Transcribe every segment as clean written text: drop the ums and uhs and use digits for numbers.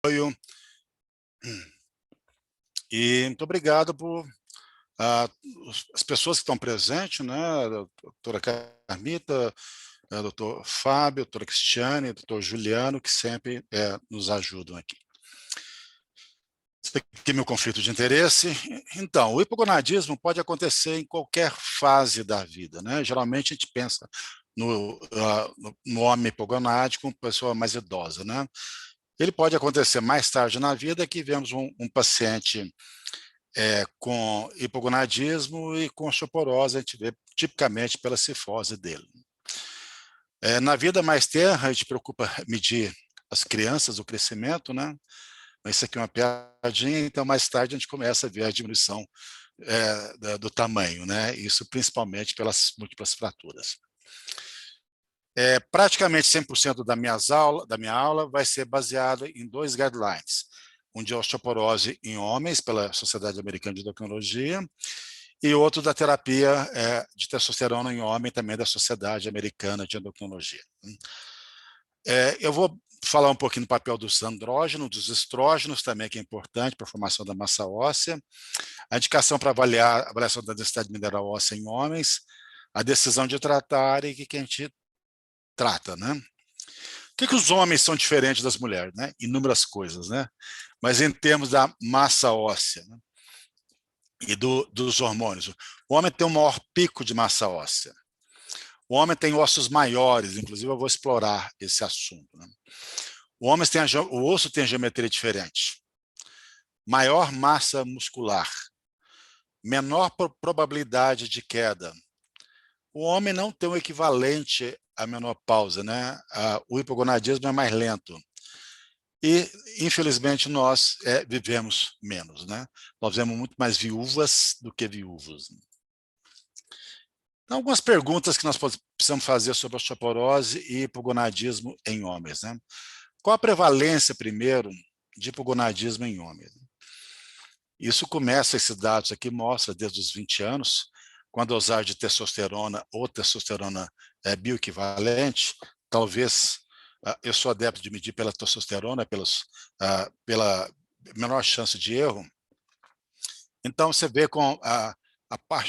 apoio. E muito obrigado por as pessoas que estão presentes, né? A doutora Carmita, a doutor Fábio, a doutora Cristiane, o doutor Juliano, que sempre nos ajudam aqui. Esse aqui é meu conflito de interesse. Então, o hipogonadismo pode acontecer em qualquer fase da vida, né? Geralmente a gente pensa no homem hipogonádico, uma pessoa mais idosa, né? Ele pode acontecer mais tarde na vida, que vemos um paciente com hipogonadismo e com osteoporose, a gente vê tipicamente pela cifose dele. Na vida mais tenra, a gente preocupa medir as crianças, o crescimento, né? Mas isso aqui é uma piadinha, então mais tarde a gente começa a ver a diminuição do tamanho, né? Isso principalmente pelas múltiplas fraturas. Praticamente 100% da minha aula vai ser baseada em 2 guidelines. Um de osteoporose em homens, pela Sociedade Americana de Endocrinologia, e outro da terapia de testosterona em homem, também da Sociedade Americana de Endocrinologia. Eu vou falar um pouquinho do papel dos andrógenos, dos estrógenos também, que é importante para a formação da massa óssea, a indicação para avaliar a avaliação da densidade mineral óssea em homens, a decisão de tratar e o que a gente trata, né? Por que os homens são diferentes das mulheres, né? Inúmeras coisas, né? Mas em termos da massa óssea, né? E dos hormônios, o homem tem um maior pico de massa óssea. O homem tem ossos maiores, inclusive eu vou explorar esse assunto, né? O osso tem a geometria diferente. Maior massa muscular. Menor probabilidade de queda. O homem não tem um equivalente à menopausa, né? O hipogonadismo é mais lento. E, infelizmente, nós vivemos menos, né? Nós vemos muito mais viúvas do que viúvos. Então, algumas perguntas que nós precisamos fazer sobre osteoporose e hipogonadismo em homens, né? Qual a prevalência, primeiro, de hipogonadismo em homens? Isso começa, esses dados aqui mostram, desde os 20 anos, com a dosagem de testosterona ou testosterona bioequivalente. Talvez eu sou adepto de medir pela testosterona, pela menor chance de erro. Então, você vê com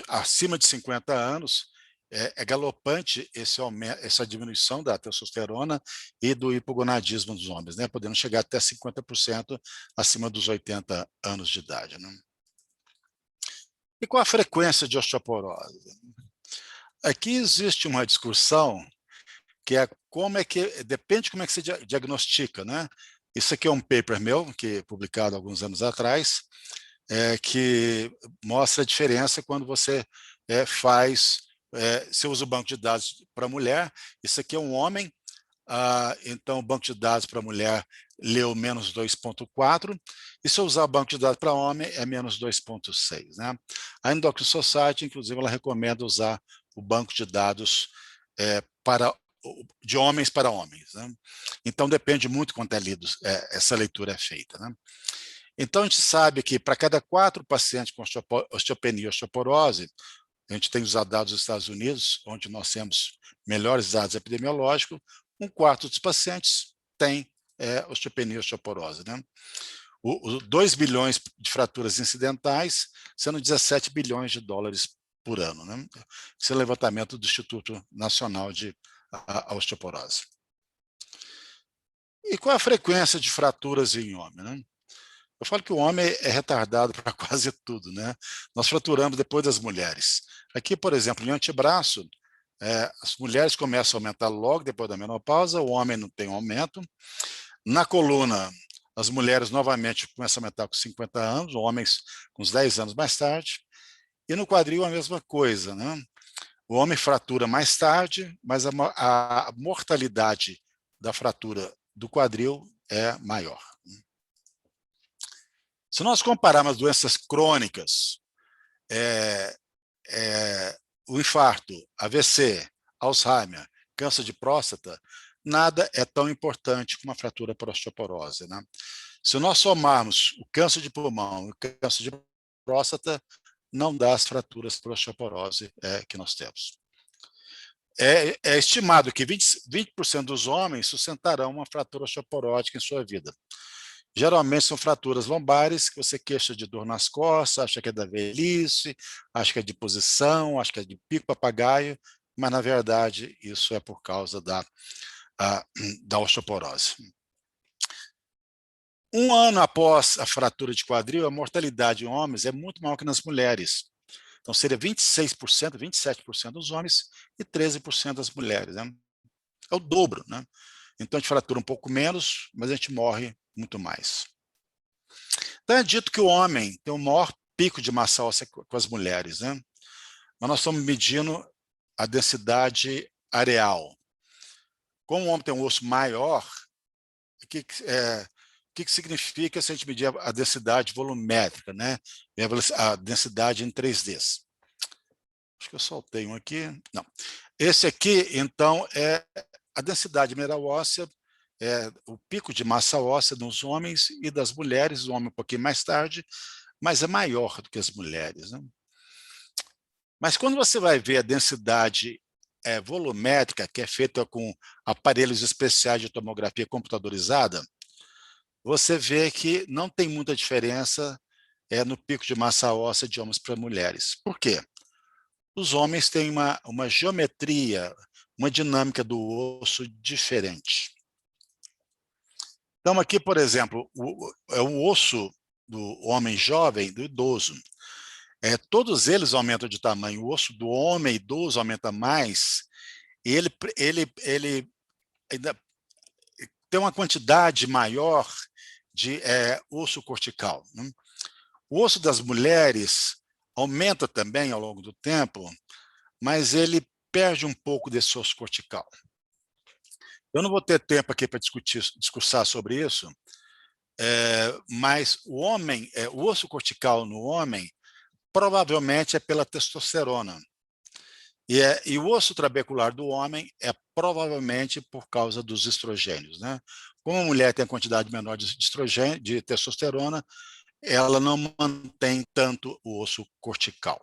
acima de 50 anos, é galopante essa diminuição da testosterona e do hipogonadismo dos homens, né? Podendo chegar até 50% acima dos 80 anos de idade, né? E qual a frequência de osteoporose? Aqui existe uma discussão que depende de como é que você diagnostica, né? Isso aqui é um paper meu, que é publicado há alguns anos atrás, que mostra a diferença quando você você usa o banco de dados para mulher. Isso aqui é um homem, então o banco de dados para mulher leu menos 2,4, e se eu usar o banco de dados para homem é menos 2,6, né? A Endocrine Society, inclusive, ela recomenda usar o banco de dados de homens para homens, né? Então depende muito quanto essa leitura é feita, né? Então a gente sabe que para cada 4 pacientes com osteopenia e osteoporose, a gente tem usado dados dos Estados Unidos, onde nós temos melhores dados epidemiológicos, 1/4 dos pacientes tem osteopenia e osteoporose, né? 2 bilhões de fraturas incidentais, sendo 17 bilhões de dólares por ano, né? Esse é o levantamento do Instituto Nacional de Osteoporose. E qual é a frequência de fraturas em homem, né? Eu falo que o homem é retardado para quase tudo, né? Nós fraturamos depois das mulheres. Aqui, por exemplo, no antebraço, as mulheres começam a aumentar logo depois da menopausa, o homem não tem aumento. Na coluna, as mulheres novamente começam a aumentar com 50 anos, homens com uns 10 anos mais tarde. E no quadril a mesma coisa, né? O homem fratura mais tarde, mas a mortalidade da fratura do quadril é maior. Se nós compararmos doenças crônicas, o infarto, AVC, Alzheimer, câncer de próstata, nada é tão importante como a fratura por osteoporose, né? Se nós somarmos o câncer de pulmão e o câncer de próstata, não dá as fraturas por osteoporose que nós temos. É estimado que 20% dos homens sustentarão uma fratura osteoporótica em sua vida. Geralmente são fraturas lombares que você queixa de dor nas costas, acha que é da velhice, acha que é de posição, acha que é de pico papagaio, mas na verdade isso é por causa da osteoporose. Um ano após a fratura de quadril, a mortalidade em homens é muito maior que nas mulheres. Então seria 26%, 27% dos homens e 13% das mulheres, né? É o dobro, né? Então a gente fratura um pouco menos, mas a gente morre muito mais. Então é dito que o homem tem o maior pico de massa óssea com as mulheres, né? Mas nós estamos medindo a densidade areal. Como o homem tem um osso maior, o que significa se a gente medir a densidade volumétrica, né? A densidade em 3Ds. Acho que eu soltei um aqui. Não. Esse aqui, então, é a densidade mineral óssea, o pico de massa óssea dos homens e das mulheres, o homem um pouquinho mais tarde, mas é maior do que as mulheres, né? Mas quando você vai ver a densidade volumétrica, que é feita com aparelhos especiais de tomografia computadorizada, você vê que não tem muita diferença no pico de massa óssea de homens para mulheres. Por quê? Os homens têm uma geometria, uma dinâmica do osso diferente. Então, aqui, por exemplo, é o osso do homem jovem, do idoso. Todos eles aumentam de tamanho. O osso do homem idoso aumenta mais. E ele ainda tem uma quantidade maior de osso cortical, né? O osso das mulheres aumenta também ao longo do tempo, mas ele perde um pouco desse osso cortical. Eu não vou ter tempo aqui para discursar sobre isso, mas o osso cortical no homem provavelmente é pela testosterona. E o osso trabecular do homem é provavelmente por causa dos estrogênios, né? Como a mulher tem a quantidade menor de estrogênio, de testosterona, ela não mantém tanto o osso cortical.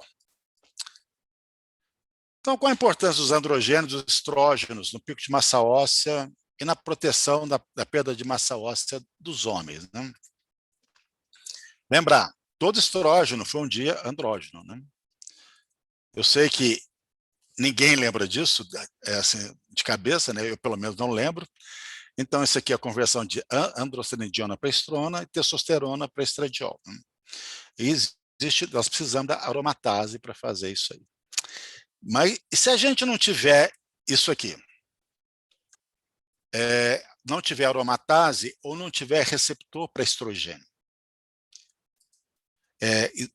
Então, qual a importância dos androgênios, dos estrógenos no pico de massa óssea e na proteção da perda de massa óssea dos homens, né? Lembrar, todo estrógeno foi um dia andrógeno, né? Eu sei que ninguém lembra disso, assim, de cabeça, né? Eu pelo menos não lembro. Então, isso aqui é a conversão de androstenediona para estrona e testosterona para estradiol, né? E nós precisamos da aromatase para fazer isso aí. Mas e se a gente não tiver isso aqui? Não tiver aromatase ou não tiver receptor para estrogênio?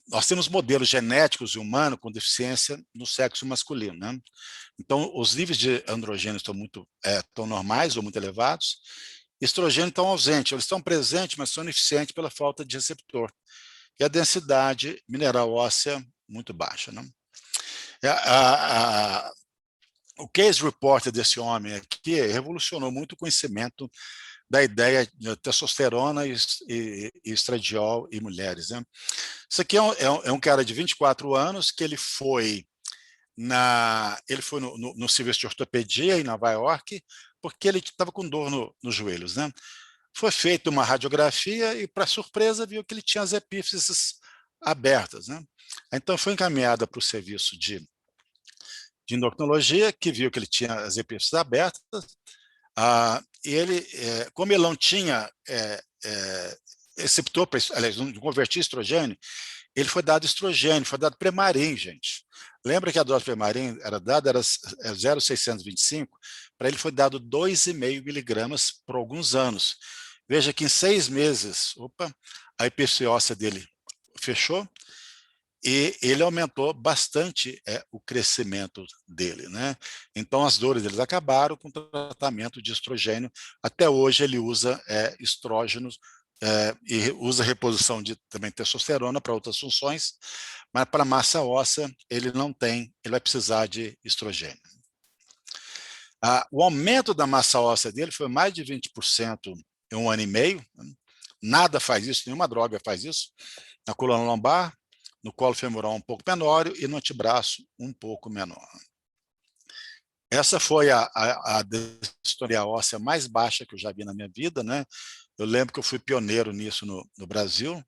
Nós temos modelos genéticos humanos com deficiência no sexo masculino, né? Então, os níveis de androgênio estão normais ou muito elevados, estrogênio estão ausentes, eles estão presentes, mas são ineficientes pela falta de receptor. E a densidade mineral óssea muito baixa, né? O case report desse homem aqui revolucionou muito o conhecimento da ideia de testosterona e estradiol em mulheres, né? Isso aqui é um cara de 24 anos que ele foi no serviço de ortopedia em Nova York porque ele estava com dor nos joelhos, né? Foi feita uma radiografia e, para surpresa, viu que ele tinha as epífises abertas, né? Então foi encaminhada para o serviço de endocrinologia, que viu que ele tinha as epífises abertas. Como ele não tinha receptor, aliás, não convertia estrogênio, ele foi dado estrogênio, foi dado Premarin, gente. Lembra que a dose Premarin era 0,625? Para ele foi dado 2,5 miligramas por alguns anos. Veja que em 6 meses, a epífise óssea dele fechou e ele aumentou bastante o crescimento dele, né? Então as dores deles acabaram com o tratamento de estrogênio. Até hoje ele usa estrógenos e usa reposição de também testosterona para outras funções, mas para massa óssea ele não tem, ele vai precisar de estrogênio. O aumento da massa óssea dele foi mais de 20% em 1 ano e meio. Nada faz isso, nenhuma droga faz isso. Na coluna lombar, no colo femoral um pouco menor e no antebraço um pouco menor. Essa foi a densidade óssea mais baixa que eu já vi na minha vida, né? Eu lembro que eu fui pioneiro nisso no Brasil,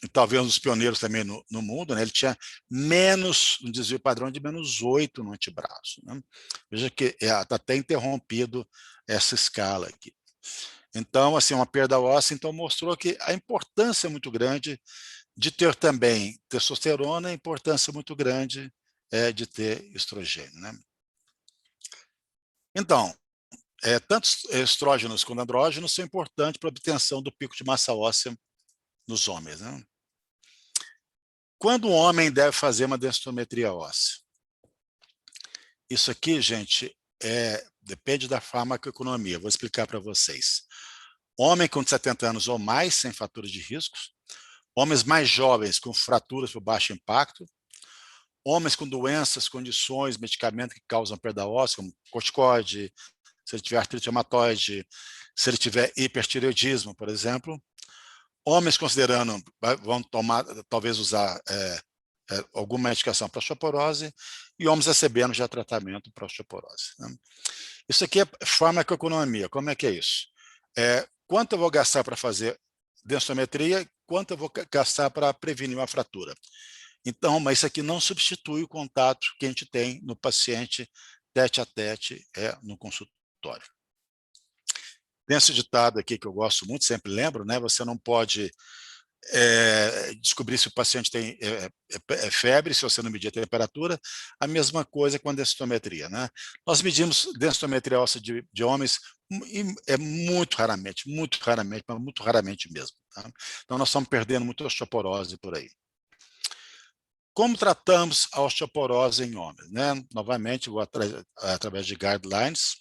e talvez um dos pioneiros também no mundo, né? Ele tinha um desvio padrão de -8 no antebraço, né? Veja que está até interrompido essa escala aqui. Então, assim, uma perda óssea, então mostrou que a importância é muito grande de ter também testosterona, a importância muito grande de ter estrogênio, né? Então, tanto estrógenos quanto andrógenos são importantes para a obtenção do pico de massa óssea nos homens, né? Quando o homem deve fazer uma densitometria óssea? Isso aqui, gente, depende da farmacoeconomia. Vou explicar para vocês. Homem com 70 anos ou mais, sem fatores de riscos. Homens mais jovens com fraturas por baixo impacto. Homens com doenças, condições, medicamentos que causam perda óssea, como corticoide, se ele tiver artrite reumatoide, se ele tiver hipertireoidismo, por exemplo. Homens considerando, vão tomar, talvez usar alguma medicação para osteoporose, e homens recebendo já tratamento para osteoporose, né? Isso aqui é farmacoeconomia. Como é que é isso? Quanto eu vou gastar para fazer densitometria, quanto eu vou gastar para prevenir uma fratura. Então, mas isso aqui não substitui o contato que a gente tem no paciente tete a tete no consultório. Tem esse ditado aqui que eu gosto muito, sempre lembro, né? Você não pode descobrir se o paciente tem febre, se você não medir a temperatura. A mesma coisa com a densitometria, né? Nós medimos densitometria óssea de homens muito raramente, mas muito raramente mesmo, tá? Então nós estamos perdendo muita osteoporose por aí. Como tratamos a osteoporose em homens, né? Novamente, vou através de guidelines.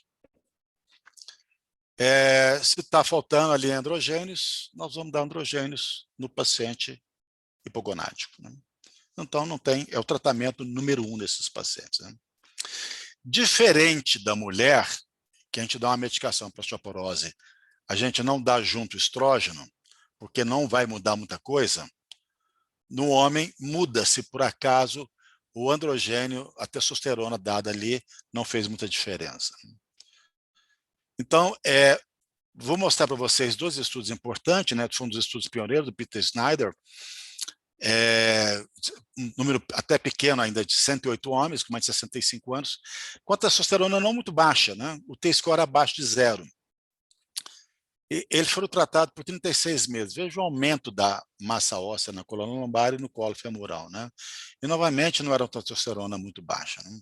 Se está faltando ali androgênios, nós vamos dar androgênios no paciente hipogonádico, né? Então, não tem, é o tratamento número 1 desses pacientes, né? Diferente da mulher, que a gente dá uma medicação para osteoporose, a gente não dá junto estrógeno, porque não vai mudar muita coisa. No homem, muda se por acaso o androgênio, a testosterona dada ali, não fez muita diferença. Então, vou mostrar para vocês 2 estudos importantes, né? Foram dos estudos pioneiros do Peter Snyder, um número até pequeno ainda de 108 homens, com mais de 65 anos, com a testosterona não muito baixa, né? O T-score abaixo de 0. E eles foram tratados por 36 meses. Veja o aumento da massa óssea na coluna lombar e no colo femoral, né? E, novamente, não era uma testosterona muito baixa, né?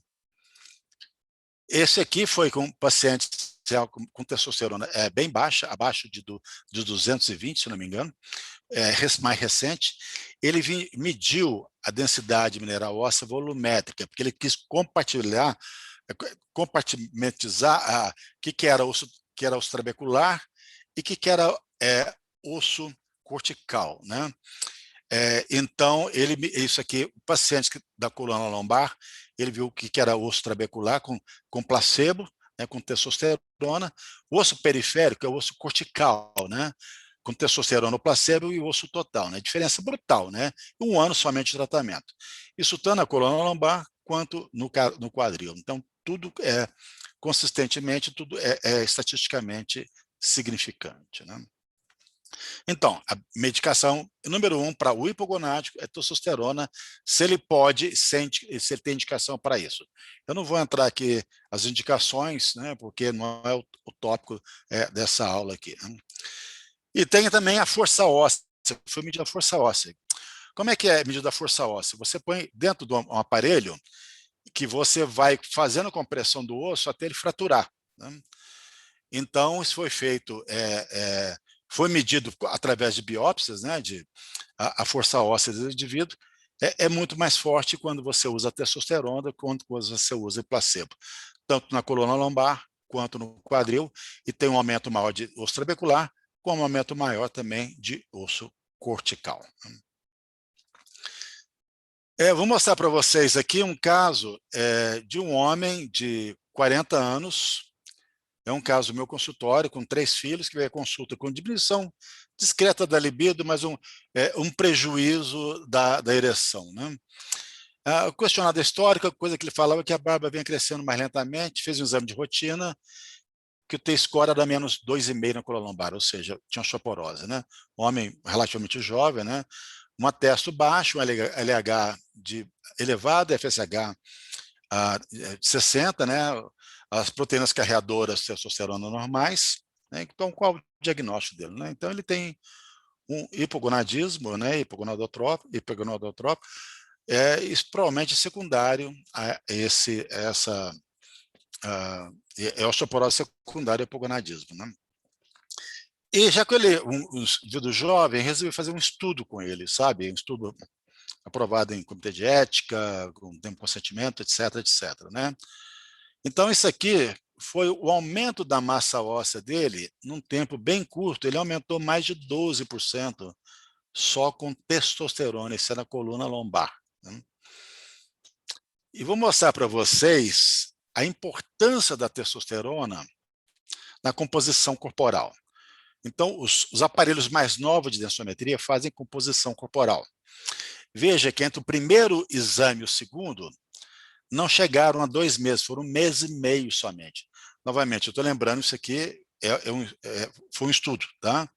Esse aqui foi com pacientes com testosterona bem baixa, abaixo de 220, se não me engano, mais recente. Ele mediu a densidade mineral óssea volumétrica, porque ele quis compartimentizar o que era osso trabecular e o que era osso cortical, né? Então, isso aqui, pacientes da coluna lombar, ele viu o que era osso trabecular com placebo, né, com testosterona, o osso periférico é o osso cortical, né, com testosterona, placebo, e o osso total, né, diferença brutal, né, 1 ano somente de tratamento. Isso tanto na coluna lombar quanto no quadril. Então, tudo consistentemente, tudo é estatisticamente significante, né? Então, a medicação número 1 para o hipogonádico é testosterona, se ele ele tem indicação para isso. Eu não vou entrar aqui as indicações, né, porque não é o tópico dessa aula aqui, né? E tem também a força óssea, foi medida a força óssea. Como é que é medida a força óssea? Você põe dentro de um aparelho que você vai fazendo a compressão do osso até ele fraturar, né? Então, isso foi feito, foi medido através de biópsias, né, a força óssea do indivíduo é muito mais forte quando você usa testosterona quanto quando você usa placebo, tanto na coluna lombar quanto no quadril, e tem um aumento maior de osso trabecular, com um aumento maior também de osso cortical. Vou mostrar para vocês aqui um caso de um homem de 40 anos, é um caso do meu consultório, com 3 filhos, que veio à consulta com diminuição discreta da libido, mas um prejuízo da ereção, né? O questionário histórico, a coisa que ele falava é que a barba vinha crescendo mais lentamente, fez um exame de rotina, que o T-score era menos 2,5 na coluna lombar, ou seja, tinha osteoporose, né? Homem relativamente jovem, né? Um atesto baixo, um LH de elevado, FSH de 60, né? As proteínas carreadoras de testosterona normais, né? Então, qual o diagnóstico dele, né? Então, ele tem um hipogonadismo, né? Hipogonadotrópico, isso provavelmente é secundário a osteoporose secundária ao hipogonadismo, né? E já que ele, um indivíduo jovem, resolvi fazer um estudo com ele, sabe? Um estudo aprovado em comitê de ética, com tempo de consentimento, etc, etc, né? Então, isso aqui foi o aumento da massa óssea dele, num tempo bem curto, ele aumentou mais de 12% só com testosterona, isso é na coluna lombar, né? E vou mostrar para vocês a importância da testosterona na composição corporal. Então, os aparelhos mais novos de densometria fazem composição corporal. Veja que entre o primeiro exame e o segundo, não chegaram a 2 meses, foram 1,5 meses somente. Novamente, eu estou lembrando, isso aqui foi um estudo, tá?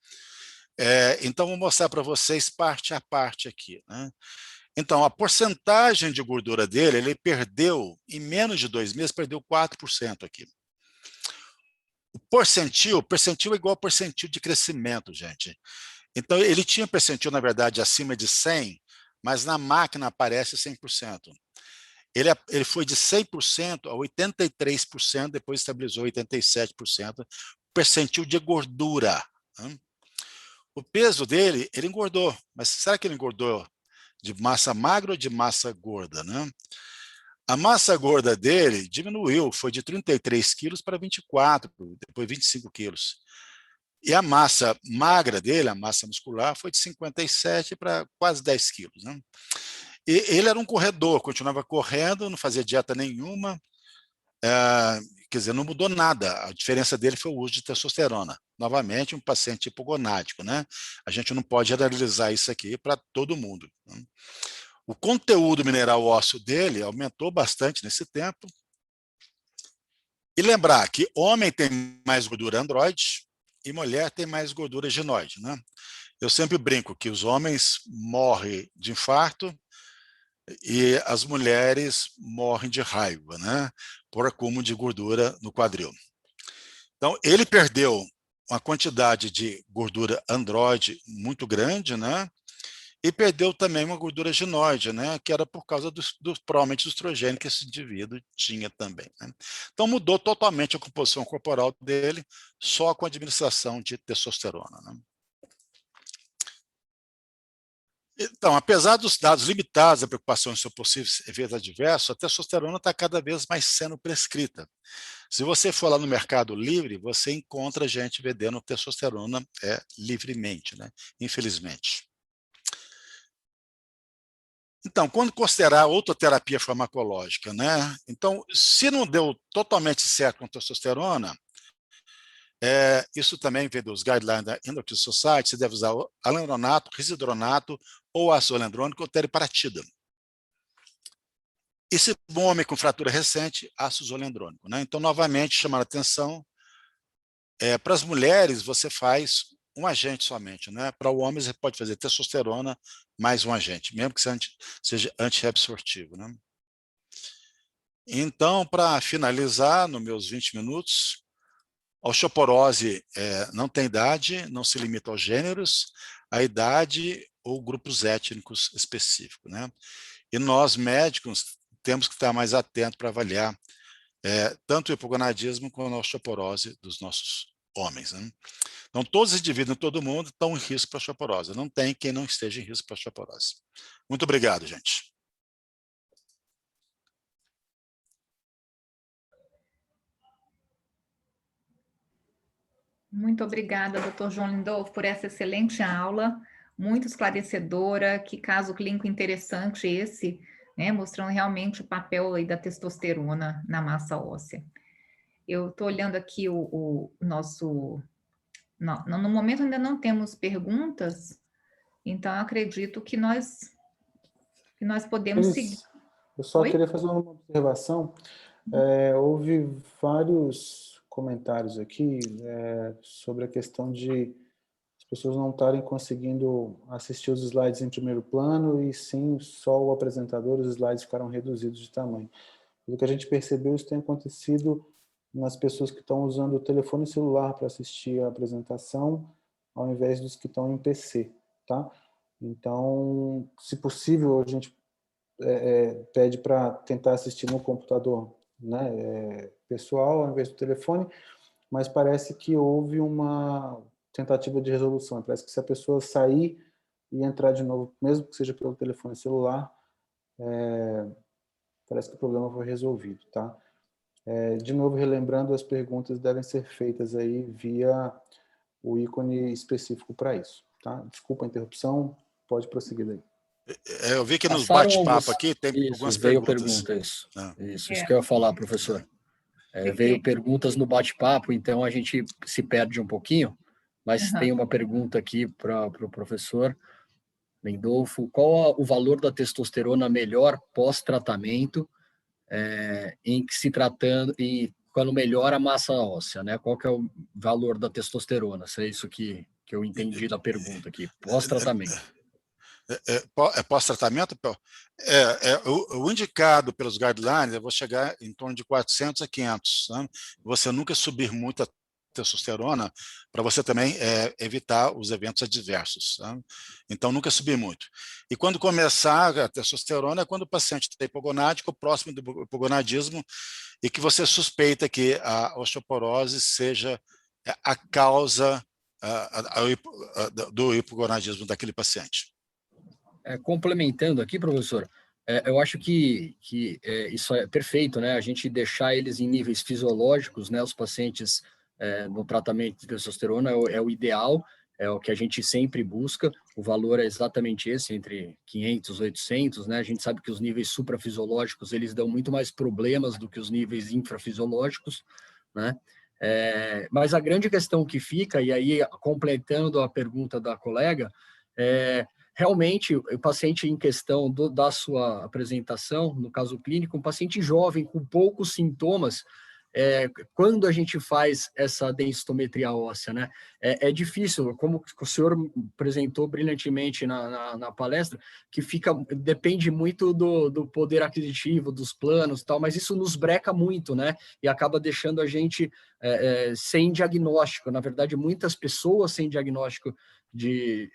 Então, vou mostrar para vocês parte a parte aqui, né? Então, a porcentagem de gordura dele, ele perdeu, em menos de 2 meses, perdeu 4% aqui. O percentil é igual ao percentil de crescimento, gente. Então, ele tinha percentil, na verdade, acima de 100, mas na máquina aparece 100%. Ele foi de 100% a 83%, depois estabilizou 87%, percentil de gordura, né? O peso dele, ele engordou, mas será que ele engordou de massa magra ou de massa gorda, né? A massa gorda dele diminuiu, foi de 33 quilos para 24, depois 25 quilos. E a massa magra dele, a massa muscular, foi de 57 para quase 10 quilos, né? E ele era um corredor, continuava correndo, não fazia dieta nenhuma, quer dizer, não mudou nada. A diferença dele foi o uso de testosterona. Novamente, um paciente hipogonádico, né? A gente não pode generalizar isso aqui para todo mundo, né? O conteúdo mineral ósseo dele aumentou bastante nesse tempo. E lembrar que homem tem mais gordura androide e mulher tem mais gordura ginoide, né? Eu sempre brinco que os homens morrem de infarto e as mulheres morrem de raiva, né? Por acúmulo de gordura no quadril. Então, ele perdeu uma quantidade de gordura androide muito grande, né? E perdeu também uma gordura ginoide, né? Que era por causa provavelmente do estrogênio que esse indivíduo tinha também, né? Então, mudou totalmente a composição corporal dele só com a administração de testosterona, né? Então, apesar dos dados limitados da preocupação em seus possíveis efeitos adversos, a testosterona está cada vez mais sendo prescrita. Se você for lá no Mercado Livre, você encontra gente vendendo testosterona livremente, né? Infelizmente. Então, quando considerar outra terapia farmacológica, né? Então, se não deu totalmente certo com testosterona, isso também vem dos guidelines da Endocrine Society, você deve usar alendronato, risidronato ou ácido alendrônico ou teriparatida. E se um homem com fratura recente, ácido zolendrônico, né? Então, novamente, chamar a atenção, para as mulheres, você faz um agente somente, né? Para o homem, você pode fazer testosterona mais um agente, mesmo que seja antirreabsortivo, né? Então, para finalizar, nos meus 20 minutos, a osteoporose não tem idade, não se limita aos gêneros, a idade ou grupos étnicos específicos, né? E nós, médicos, temos que estar mais atentos para avaliar tanto o hipogonadismo quanto a osteoporose dos nossos homens, né? Então, todos os indivíduos em todo mundo estão em risco para osteoporose. Não tem quem não esteja em risco para osteoporose. Muito obrigado, gente. Muito obrigada, Dr. João Lindolfo, por essa excelente aula, muito esclarecedora, que caso clínico interessante esse, né, mostrando realmente o papel aí da testosterona na massa óssea. Eu estou olhando aqui o nosso... no momento ainda não temos perguntas, então eu acredito que nós podemos seguir. Eu só Oi? queria fazer uma observação. Houve vários comentários aqui sobre a questão de as pessoas não estarem conseguindo assistir os slides em primeiro plano e sim só o apresentador, os slides ficaram reduzidos de tamanho. O que a gente percebeu, isso tem acontecido nas pessoas que estão usando o telefone celular para assistir a apresentação, ao invés dos que estão em PC, tá? Então, se possível, a gente pede para tentar assistir no computador, né, pessoal, ao invés do telefone, mas parece que houve uma tentativa de resolução. Parece que se a pessoa sair e entrar de novo, mesmo que seja pelo telefone celular, parece que o problema foi resolvido, tá? De novo, relembrando, as perguntas devem ser feitas aí via o ícone específico para isso, tá? Desculpa a interrupção, pode prosseguir daí. Eu vi que nos Passaram bate-papo aqui tem algumas veio perguntas. Isso que eu ia falar, professor. Veio perguntas no bate-papo, então a gente se perde um pouquinho, mas tem uma pergunta aqui para o professor Mendolfo. Qual o valor da testosterona melhor pós-tratamento, em que se tratando, e quando melhora a massa óssea, né? Qual que é o valor da testosterona? Se é isso que eu entendi da pergunta aqui, pós-tratamento. Pós-tratamento? O indicado pelos guidelines, eu vou chegar em torno de 400 a 500. Né? Você nunca subir muito a testosterona para você também evitar os eventos adversos. Né? Então, nunca subir muito. E quando começar a testosterona é quando o paciente está hipogonádico, próximo do hipogonadismo, e que você suspeita que a osteoporose seja a causa do hipogonadismo daquele paciente. Complementando aqui, professor, eu acho que isso é perfeito, né? A gente deixar eles em níveis fisiológicos, né? Os pacientes no tratamento de testosterona é o ideal, é o que a gente sempre busca. O valor é exatamente esse, entre 500 e 800, né? A gente sabe que os níveis suprafisiológicos, eles dão muito mais problemas do que os níveis infrafisiológicos, né? Mas a grande questão que fica, e aí completando a pergunta da colega, realmente, o paciente em questão da sua apresentação, no caso clínico, um paciente jovem com poucos sintomas, quando a gente faz essa densitometria óssea, né? É difícil, como o senhor apresentou brilhantemente na palestra, que depende muito do poder aquisitivo, dos planos e tal, mas isso nos breca muito, né? E acaba deixando a gente sem diagnóstico. Na verdade, muitas pessoas sem diagnóstico de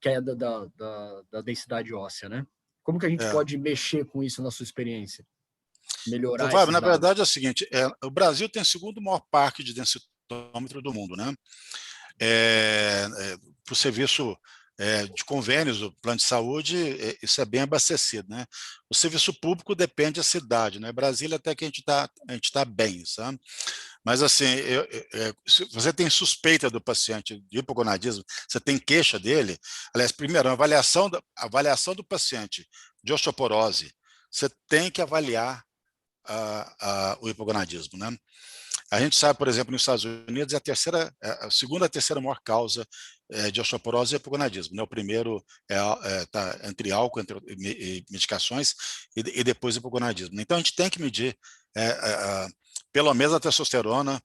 queda da densidade óssea, né? Como que a gente pode mexer com isso na sua experiência? Melhorar Então, Fábio, esses na dados? verdade é o seguinte, o Brasil tem o segundo maior parque de densitômetro do mundo, né? Para o serviço de convênios do plano de saúde, isso é bem abastecido, né? O serviço público depende da cidade, né? Brasília até que a gente tá bem, sabe? Mas assim, se você tem suspeita do paciente de hipogonadismo, você tem queixa dele, aliás, primeiro, a avaliação do paciente de osteoporose, você tem que avaliar o hipogonadismo, né? A gente sabe, por exemplo, nos Estados Unidos, a segunda a terceira maior causa de osteoporose é hipogonadismo, né? O primeiro está entre álcool, e medicações, e depois hipogonadismo. Então, a gente tem que medir pelo menos a testosterona,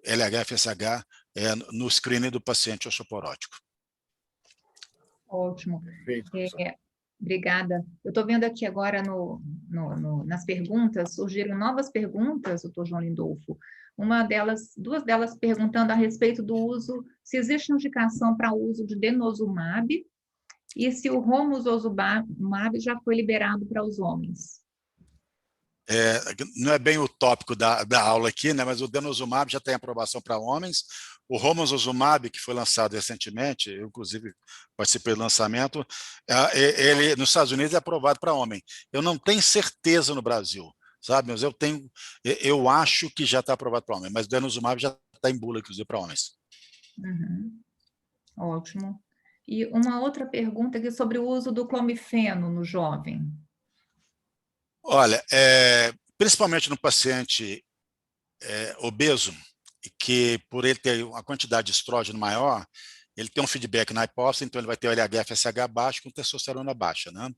LH, FSH, no screening do paciente osteoporótico. Ótimo. Perfeito, Obrigada. Eu estou vendo aqui agora nas perguntas, surgiram novas perguntas, doutor João Lindolfo. Duas delas perguntando a respeito do uso, se existe indicação para o uso de denosumab e se o romosozumab já foi liberado para os homens. Não é bem o tópico da aula aqui, né, mas o denosumab já tem aprovação para homens. O romosozumab, que foi lançado recentemente, eu inclusive participei do lançamento, ele nos Estados Unidos é aprovado para homem. Eu não tenho certeza no Brasil, sabe? Mas eu acho que já está aprovado para homem, mas o denosumab já está em bula, inclusive, para homens. Ótimo. E uma outra pergunta aqui sobre o uso do clomifeno no jovem. Olha, principalmente no paciente obeso, que por ele ter uma quantidade de estrógeno maior, ele tem um feedback na hipófise, então ele vai ter o LH-FSH baixo com testosterona baixa, né?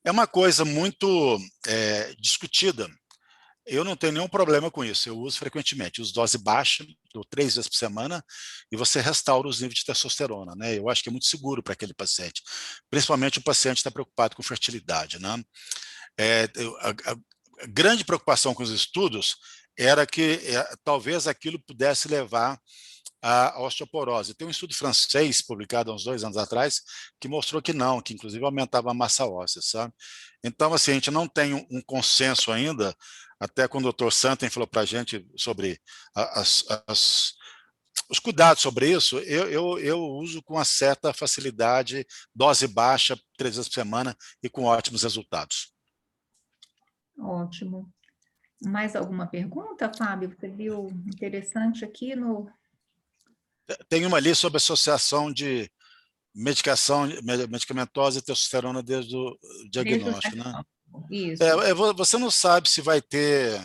É uma coisa muito discutida Eu não tenho nenhum problema com isso, eu uso frequentemente, uso dose baixa, 3 vezes por semana, e você restaura os níveis de testosterona, né? Eu acho que é muito seguro para aquele paciente, principalmente o paciente está preocupado com fertilidade, né? A grande preocupação com os estudos era que talvez aquilo pudesse levar à osteoporose. Tem um estudo francês, publicado há uns 2 anos atrás, que mostrou que não, que inclusive aumentava a massa óssea, sabe? Então, assim, a gente não tem um consenso ainda, até quando o Dr. Santen falou para a gente sobre os cuidados sobre isso, eu uso com uma certa facilidade, dose baixa, 3 vezes por semana, e com ótimos resultados. Ótimo. Mais alguma pergunta, Fábio? Você viu interessante aqui no... Tem uma ali sobre associação de medicamentosa e testosterona desde o diagnóstico, né? Isso. Você não sabe se vai ter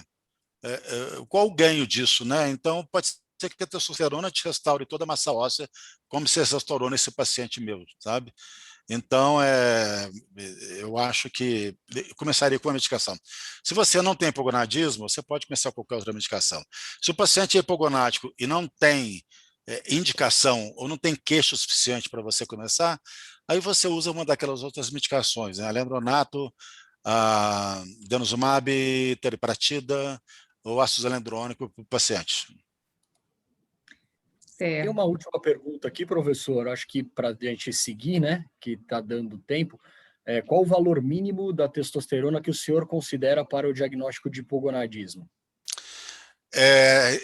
qual o ganho disso, né? Então, pode ser que a testosterona te restaure toda a massa óssea, como se restaurou nesse paciente meu, sabe? Então, eu acho que começaria com a medicação. Se você não tem hipogonadismo, você pode começar com qualquer outra medicação. Se o paciente é hipogonádico e não tem indicação ou não tem queixo suficiente para você começar, aí você usa uma daquelas outras medicações, né? Alendronato, denosumab, teriparatida ou ácido zalendrônico para o paciente. Tem uma última pergunta aqui, professor, acho que para a gente seguir, né, que está dando tempo, qual o valor mínimo da testosterona que o senhor considera para o diagnóstico de hipogonadismo?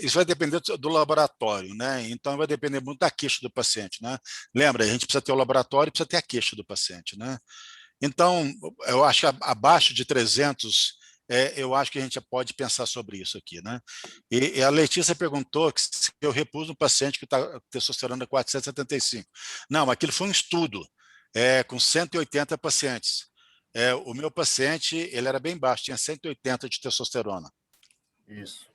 Isso vai depender do laboratório, né? Então vai depender muito da queixa do paciente, né? Lembra, a gente precisa ter o laboratório e precisa ter a queixa do paciente, né? Então, eu acho que abaixo de 300, eu acho que a gente já pode pensar sobre isso aqui, né? E a Letícia perguntou que se eu repus um paciente que está testosterona 475. Não, aquilo foi um estudo, com 180 pacientes. O meu paciente, ele era bem baixo, tinha 180 de testosterona. Isso.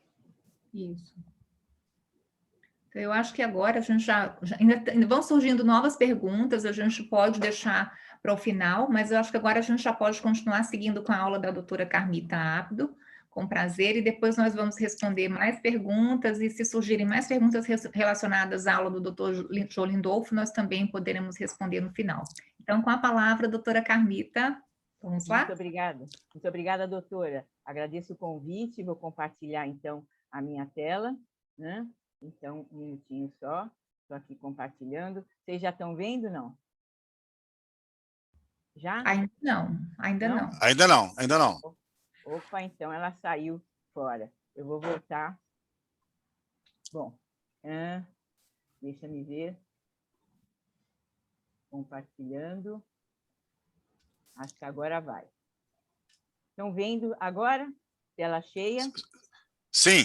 Então, eu acho que agora a gente ainda vão surgindo novas perguntas, a gente pode deixar para o final, mas eu acho que agora a gente já pode continuar seguindo com a aula da doutora Carmita Abdo, com prazer, e depois nós vamos responder mais perguntas, e se surgirem mais perguntas relacionadas à aula do doutor João Lindolfo, nós também poderemos responder no final. Então, com a palavra, doutora Carmita, vamos lá? Muito obrigada, doutora. Agradeço o convite, vou compartilhar, então, a minha tela, né? Então, um minutinho só, estou aqui compartilhando. Vocês já estão vendo, não? Já? Ainda não. Ainda não. Opa, então ela saiu fora. Eu vou voltar. Bom, deixa me ver. Compartilhando. Acho que agora vai. Estão vendo agora? Tela cheia? Sim.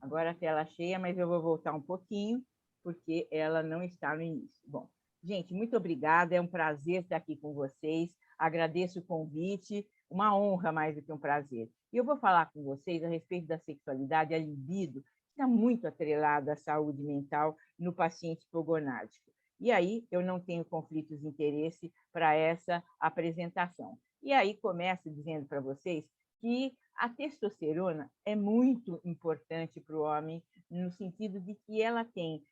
Agora a tela cheia, mas eu vou voltar um pouquinho, porque ela não está no início. Bom, gente, muito obrigada, é um prazer estar aqui com vocês, agradeço o convite, uma honra mais do que um prazer. E eu vou falar com vocês a respeito da sexualidade, a libido, que está muito atrelada à saúde mental no paciente hipogonádico. E aí eu não tenho conflitos de interesse para essa apresentação. E aí começo dizendo para vocês que a testosterona é muito importante para o homem, no sentido de que ela tem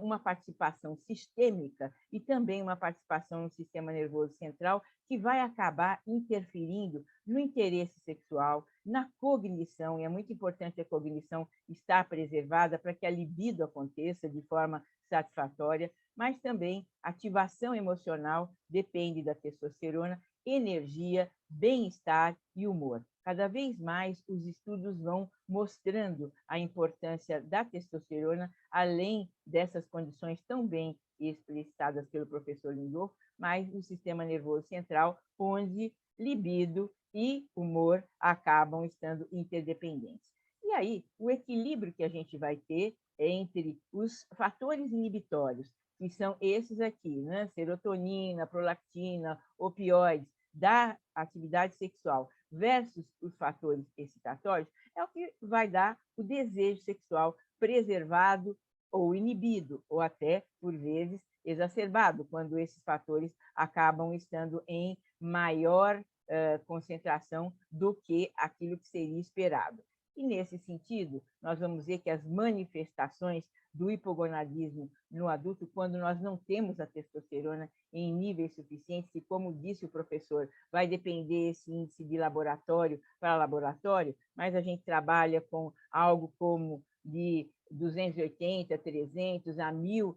uma participação sistêmica e também uma participação no sistema nervoso central que vai acabar interferindo no interesse sexual, na cognição, e é muito importante a cognição estar preservada para que a libido aconteça de forma satisfatória, mas também ativação emocional depende da testosterona, energia, bem-estar e humor. Cada vez mais os estudos vão mostrando a importância da testosterona, além dessas condições tão bem explicitadas pelo professor Lindolfo, mas o sistema nervoso central, onde libido e humor acabam estando interdependentes. E aí, o equilíbrio que a gente vai ter entre os fatores inibitórios, que são esses aqui, né? Serotonina, prolactina, opioides, da atividade sexual versus os fatores excitatórios, é o que vai dar o desejo sexual preservado ou inibido, ou até, por vezes, exacerbado, quando esses fatores acabam estando em maior concentração do que aquilo que seria esperado. E, nesse sentido, nós vamos ver que as manifestações do hipogonadismo no adulto, quando nós não temos a testosterona em níveis suficientes, e, como disse o professor, vai depender esse índice de laboratório para laboratório, mas a gente trabalha com algo como de 280, 300 a 1000,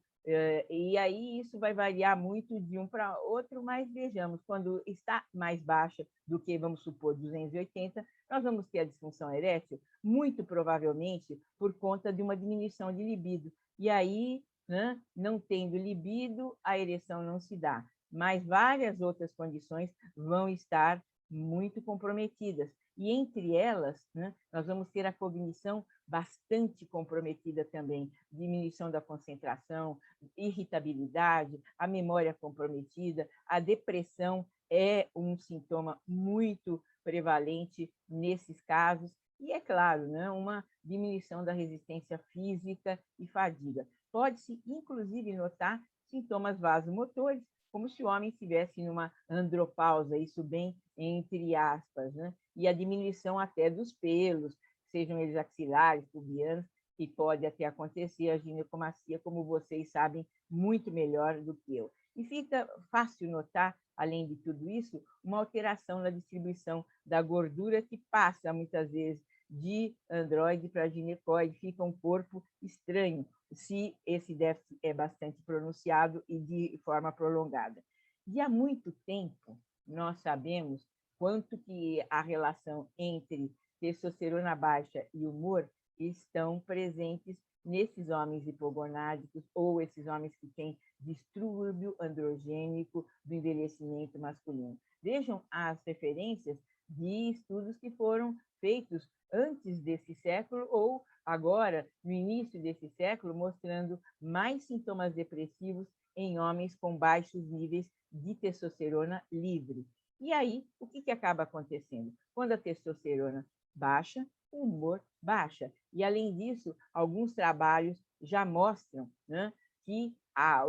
e aí isso vai variar muito de um para outro, mas vejamos, quando está mais baixa do que, vamos supor, 280, nós vamos ter a disfunção erétil, muito provavelmente por conta de uma diminuição de libido. E aí, né, não tendo libido, a ereção não se dá. Mas várias outras condições vão estar muito comprometidas. E entre elas, né, nós vamos ter a cognição bastante comprometida também, diminuição da concentração, irritabilidade, a memória comprometida, a depressão é um sintoma muito prevalente nesses casos, e, é claro, né, uma diminuição da resistência física e fadiga. Pode-se, inclusive, notar sintomas vasomotores, como se o homem estivesse numa andropausa, isso bem entre aspas, né? E a diminuição até dos pelos, sejam eles axilares, pubianos, que pode até acontecer a ginecomastia, como vocês sabem muito melhor do que eu. E fica fácil notar, além de tudo isso, uma alteração na distribuição da gordura que passa, muitas vezes, de androide para ginecoide, fica um corpo estranho, se esse déficit é bastante pronunciado e de forma prolongada. E há muito tempo nós sabemos quanto que a relação entre testosterona baixa e humor estão presentes nesses homens hipogonádicos ou esses homens que têm distúrbio androgênico do envelhecimento masculino. Vejam as referências de estudos que foram feitos antes desse século ou agora, no início desse século, mostrando mais sintomas depressivos em homens com baixos níveis de testosterona livre. E aí, o que acaba acontecendo? Quando a testosterona baixa, o humor baixa. E, além disso, alguns trabalhos já mostram, né, que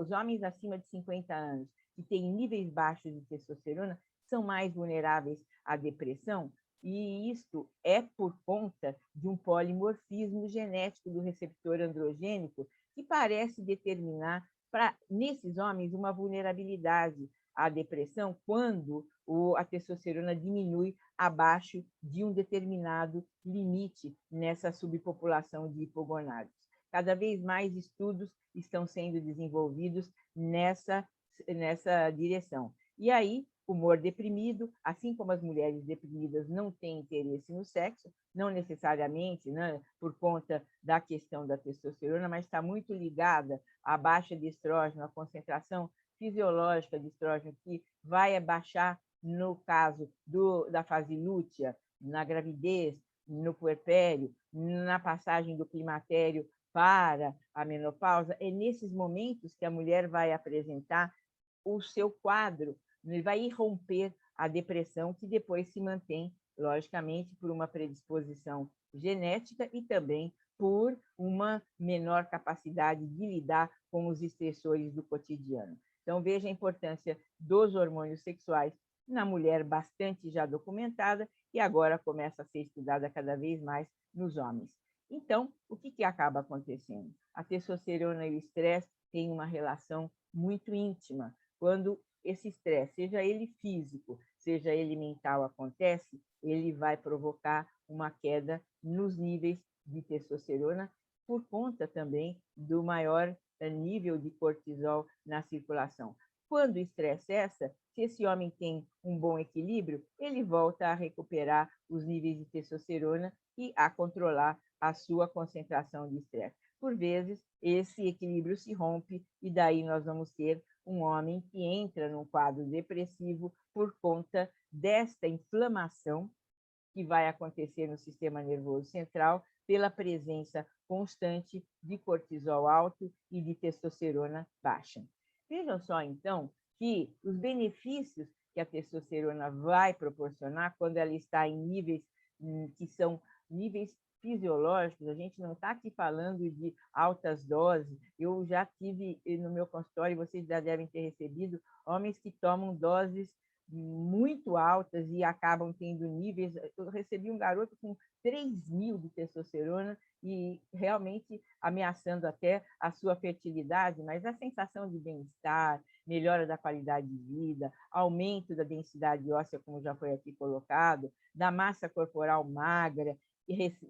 os homens acima de 50 anos que têm níveis baixos de testosterona são mais vulneráveis à depressão, e isto é por conta de um polimorfismo genético do receptor androgênico que parece determinar, nesses homens, uma vulnerabilidade à depressão quando a testosterona diminui abaixo de um determinado limite nessa subpopulação de hipogonádios. Cada vez mais estudos estão sendo desenvolvidos nessa direção. E aí, humor deprimido, assim como as mulheres deprimidas não têm interesse no sexo, não necessariamente, né, por conta da questão da testosterona, mas está muito ligada à baixa de estrógeno, à concentração fisiológica de estrógeno, que vai abaixar no caso da fase lútea, na gravidez, no puerpério, na passagem do climatério para a menopausa. É nesses momentos que a mulher vai apresentar o seu quadro, vai irromper a depressão, que depois se mantém, logicamente, por uma predisposição genética e também por uma menor capacidade de lidar com os estressores do cotidiano. Então, veja a importância dos hormônios sexuais na mulher, bastante já documentada, e agora começa a ser estudada cada vez mais nos homens. Então, o que acaba acontecendo? A testosterona e o estresse têm uma relação muito íntima. Quando esse estresse, seja ele físico, seja ele mental, acontece, ele vai provocar uma queda nos níveis de testosterona, por conta também do maior nível de cortisol na circulação. Quando o estresse cessa, se esse homem tem um bom equilíbrio, ele volta a recuperar os níveis de testosterona e a controlar a sua concentração de estresse. Por vezes, esse equilíbrio se rompe e daí nós vamos ter um homem que entra num quadro depressivo por conta desta inflamação que vai acontecer no sistema nervoso central pela presença constante de cortisol alto e de testosterona baixa. Vejam só, então, que os benefícios que a testosterona vai proporcionar quando ela está em níveis que são níveis fisiológicos, a gente não está aqui falando de altas doses. Eu já tive no meu consultório, vocês já devem ter recebido, homens que tomam doses muito altas e acabam tendo níveis. Eu recebi um garoto com 3.000 de testosterona e realmente ameaçando até a sua fertilidade, mas a sensação de bem-estar, melhora da qualidade de vida, aumento da densidade óssea, como já foi aqui colocado, da massa corporal magra,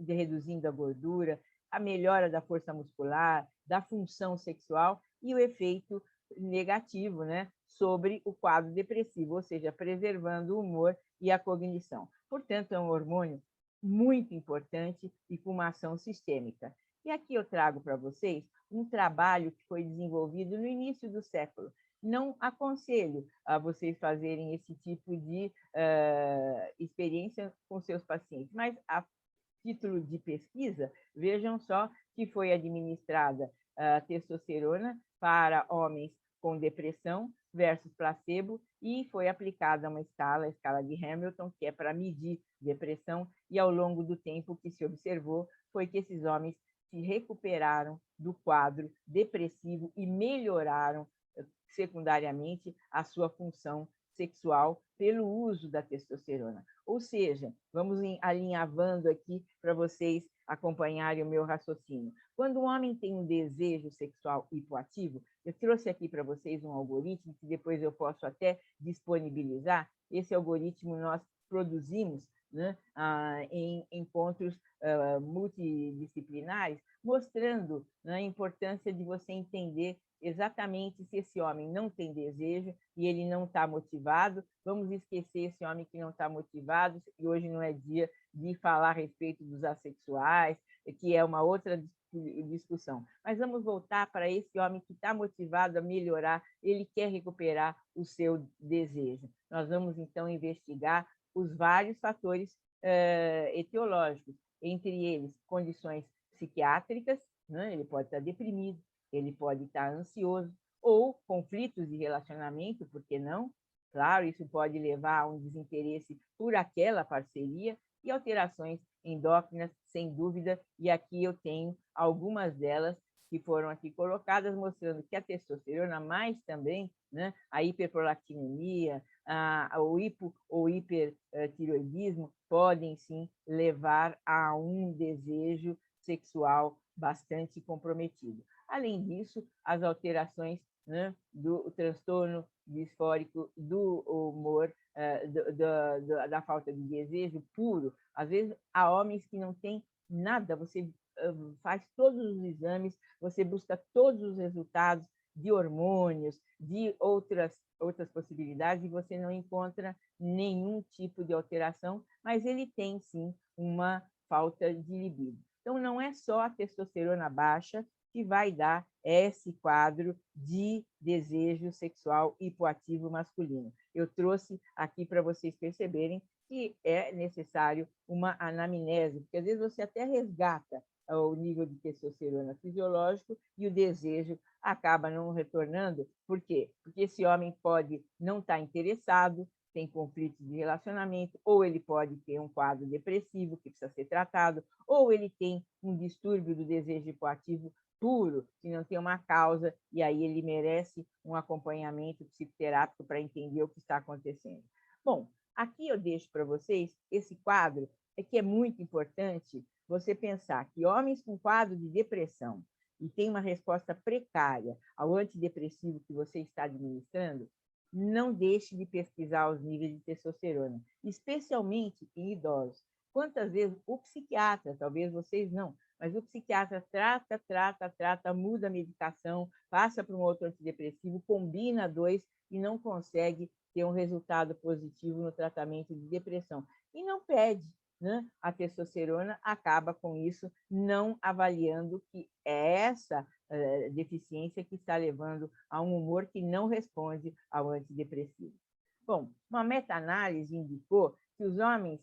reduzindo a gordura, a melhora da força muscular, da função sexual e o efeito negativo, né, sobre o quadro depressivo, ou seja, preservando o humor e a cognição. Portanto, é um hormônio muito importante e com uma ação sistêmica. E aqui eu trago para vocês um trabalho que foi desenvolvido no início do século. Não aconselho a vocês fazerem esse tipo de experiência com seus pacientes, mas a título de pesquisa, vejam só que foi administrada testosterona para homens com depressão versus placebo e foi aplicada uma escala, a escala de Hamilton, que é para medir depressão, e ao longo do tempo o que se observou foi que esses homens se recuperaram do quadro depressivo e melhoraram secundariamente a sua função sexual pelo uso da testosterona. Ou seja, vamos alinhavando aqui para vocês acompanharem o meu raciocínio. Quando um homem tem um desejo sexual hipoativo, eu trouxe aqui para vocês um algoritmo que depois eu posso até disponibilizar. Esse algoritmo nós produzimos, né, em encontros multidisciplinares, mostrando, né, a importância de você entender exatamente se esse homem não tem desejo e ele não está motivado. Vamos esquecer esse homem que não está motivado, e hoje não é dia de falar a respeito dos assexuais, que é uma outra discussão. Mas vamos voltar para esse homem que está motivado a melhorar, ele quer recuperar o seu desejo. Nós vamos, então, investigar os vários fatores etiológicos, entre eles condições psiquiátricas, né? Ele pode estar deprimido, ele pode estar ansioso, ou conflitos de relacionamento, por que não? Claro, isso pode levar a um desinteresse por aquela parceria, e alterações endócrinas, sem dúvida, e aqui eu tenho algumas delas que foram aqui colocadas, mostrando que a testosterona, mais também, né, a hiperprolactinemia, o hipo ou hipertiroidismo, podem sim levar a um desejo sexual bastante comprometido. Além disso, as alterações, né, do transtorno disfórico do humor, da falta de desejo puro. Às vezes, há homens que não têm nada, você faz todos os exames, você busca todos os resultados de hormônios, de outras possibilidades, e você não encontra nenhum tipo de alteração, mas ele tem, sim, uma falta de libido. Então, não é só a testosterona baixa que vai dar esse quadro de desejo sexual hipoativo masculino. Eu trouxe aqui para vocês perceberem que é necessário uma anamnese, porque às vezes você até resgata o nível de testosterona fisiológico e o desejo acaba não retornando. Por quê? Porque esse homem pode não estar interessado, tem conflitos de relacionamento, ou ele pode ter um quadro depressivo que precisa ser tratado, ou ele tem um distúrbio do desejo hipoativo puro, que não tem uma causa, e aí ele merece um acompanhamento psicoterápico para entender o que está acontecendo. Bom, aqui eu deixo para vocês esse quadro, que é muito importante você pensar que homens com quadro de depressão e tem uma resposta precária ao antidepressivo que você está administrando, não deixe de pesquisar os níveis de testosterona, especialmente em idosos. Quantas vezes o psiquiatra, talvez vocês não, mas o psiquiatra trata, muda a medicação, passa para um outro antidepressivo, combina dois e não consegue ter um resultado positivo no tratamento de depressão. E não pede, né? A testosterona acaba com isso, não avaliando que é essa deficiência que está levando a um humor que não responde ao antidepressivo. Bom, uma meta-análise indicou que os homens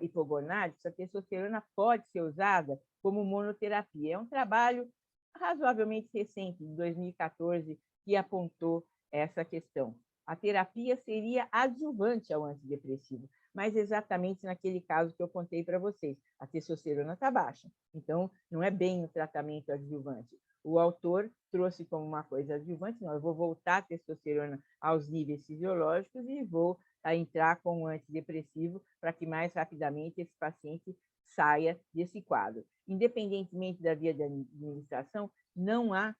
hipogonádicos, a testosterona pode ser usada como monoterapia. É um trabalho razoavelmente recente, de 2014, que apontou essa questão. A terapia seria adjuvante ao antidepressivo, mas exatamente naquele caso que eu contei para vocês. A testosterona está baixa, então não é bem o tratamento adjuvante. o autor trouxe como uma coisa adjuvante, não, eu vou voltar a testosterona aos níveis fisiológicos e vou entrar com um antidepressivo para que mais rapidamente esse paciente saia desse quadro. Independentemente da via de administração, não há,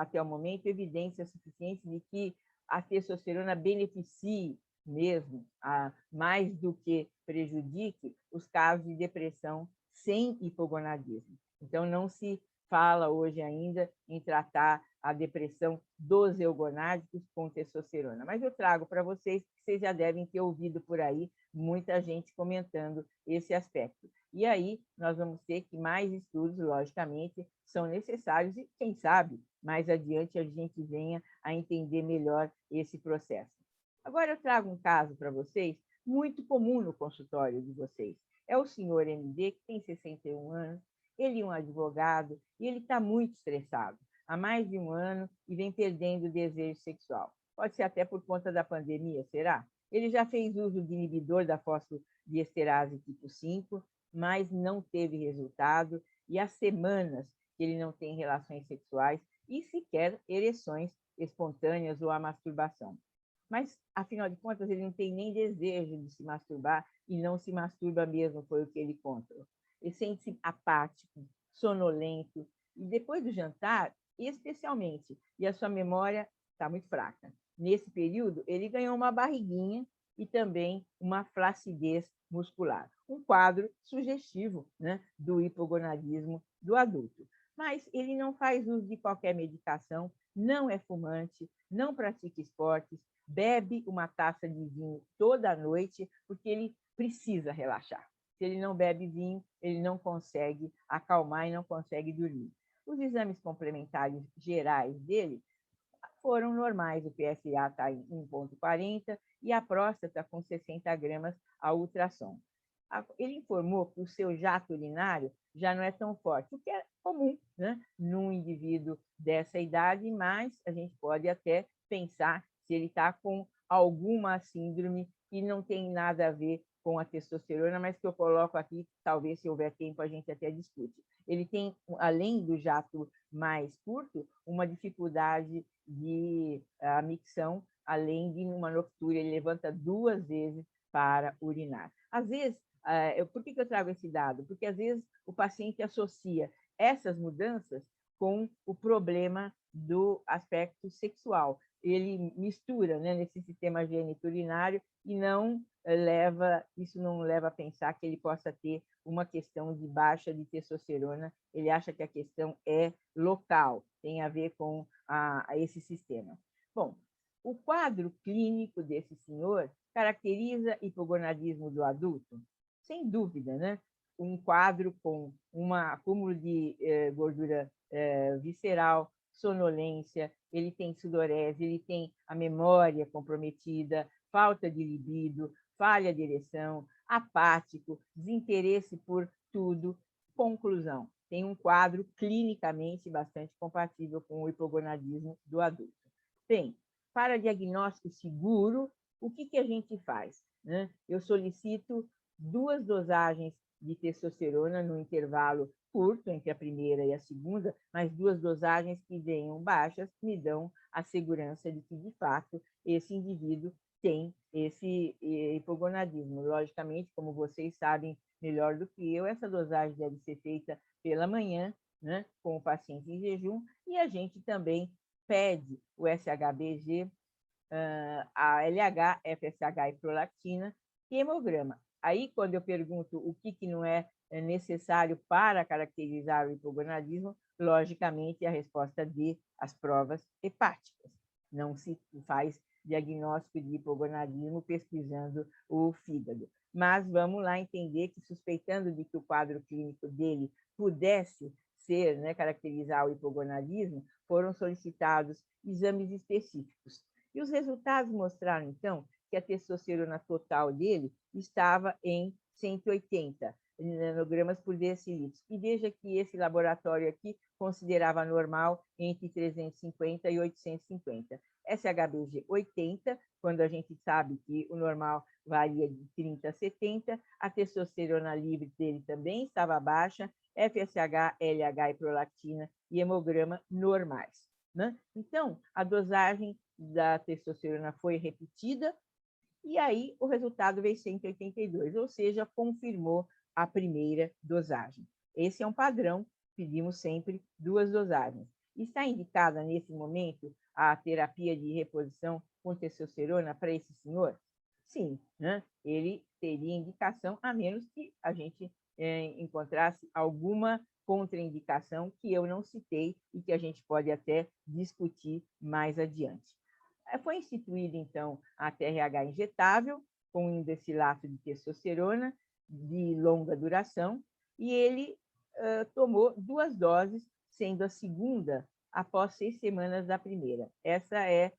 até o momento, evidência suficiente de que a testosterona beneficie mesmo, mais do que prejudique, os casos de depressão sem hipogonadismo. Então, não se fala hoje ainda em tratar a depressão dos eugonádicos com testosterona. Mas eu trago para vocês, que vocês já devem ter ouvido por aí muita gente comentando esse aspecto. E aí nós vamos ter que mais estudos, logicamente, são necessários e, quem sabe, mais adiante a gente venha a entender melhor esse processo. Agora eu trago um caso para vocês, muito comum no consultório de vocês. É o senhor MD, que tem 61 anos, ele é um advogado e ele está muito estressado há mais de um ano e vem perdendo o desejo sexual. Pode ser até por conta da pandemia, será? Ele já fez uso de inibidor da fosfodiesterase tipo 5, mas não teve resultado e há semanas que ele não tem relações sexuais e sequer ereções espontâneas ou a masturbação. Mas, afinal de contas, ele não tem nem desejo de se masturbar e não se masturba mesmo, foi o que ele conta. Ele sente-se apático, sonolento, e depois do jantar, especialmente, e a sua memória está muito fraca. Nesse período, ele ganhou uma barriguinha e também uma flacidez muscular. Um quadro sugestivo, né, do hipogonadismo do adulto. Mas ele não faz uso de qualquer medicação, não é fumante, não pratica esportes, bebe uma taça de vinho toda noite, porque ele precisa relaxar. Se ele não bebe vinho, ele não consegue acalmar e não consegue dormir. Os exames complementares gerais dele foram normais, o PSA está em 1,40 e a próstata com 60 gramas a ultrassom. Ele informou que o seu jato urinário já não é tão forte, o que é comum, né, num indivíduo dessa idade, mas a gente pode até pensar se ele está com alguma síndrome que não tem nada a ver com a testosterona, mas que eu coloco aqui, talvez, se houver tempo, a gente até discute. Ele tem, além do jato mais curto, uma dificuldade de micção, além de uma noctúria, ele levanta 2 vezes para urinar. Às vezes, por que eu trago esse dado? Porque, às vezes, o paciente associa essas mudanças com o problema do aspecto sexual. Ele mistura, né, nesse sistema geniturinário e isso não leva a pensar que ele possa ter uma questão de baixa de testosterona. Ele acha que a questão é local, tem a ver com esse sistema. Bom, o quadro clínico desse senhor caracteriza hipogonadismo do adulto? Sem dúvida, né? Um quadro com um acúmulo de gordura visceral, sonolência, ele tem sudorese, ele tem a memória comprometida, falta de libido, falha de ereção, apático, desinteresse por tudo. Conclusão, tem um quadro clinicamente bastante compatível com o hipogonadismo do adulto. Bem, para diagnóstico seguro, o que a gente faz, né? Eu solicito 2 dosagens de testosterona no intervalo curto entre a primeira e a segunda, mas 2 dosagens que venham baixas me dão a segurança de que, de fato, esse indivíduo tem esse hipogonadismo. Logicamente, como vocês sabem melhor do que eu, essa dosagem deve ser feita pela manhã, né, com o paciente em jejum, e a gente também pede o SHBG, a LH, FSH e prolactina, e hemograma. Aí, quando eu pergunto o que não é necessário para caracterizar o hipogonadismo, logicamente, a resposta D, as provas hepáticas. Não se faz diagnóstico de hipogonadismo pesquisando o fígado. Mas vamos lá entender que, suspeitando de que o quadro clínico dele pudesse ser, né, caracterizar o hipogonadismo, foram solicitados exames específicos. E os resultados mostraram, então, que a testosterona total dele estava em 180 nanogramas por decilitro. E veja que esse laboratório aqui considerava normal entre 350 e 850. SHBG 80, quando a gente sabe que o normal varia de 30 a 70, a testosterona livre dele também estava baixa, FSH, LH e prolactina e hemograma normais, né? Então, a dosagem da testosterona foi repetida e aí o resultado veio 182, ou seja, confirmou a primeira dosagem. Esse é um padrão, pedimos sempre 2 dosagens. Está indicada nesse momento a terapia de reposição com testosterona para esse senhor? Sim, né? Ele teria indicação, a menos que a gente encontrasse alguma contraindicação que eu não citei e que a gente pode até discutir mais adiante. Foi instituída, então, a TRH injetável, com indecilato de testosterona, de longa duração, e ele tomou 2 doses, sendo a segunda após 6 semanas da primeira. Esse é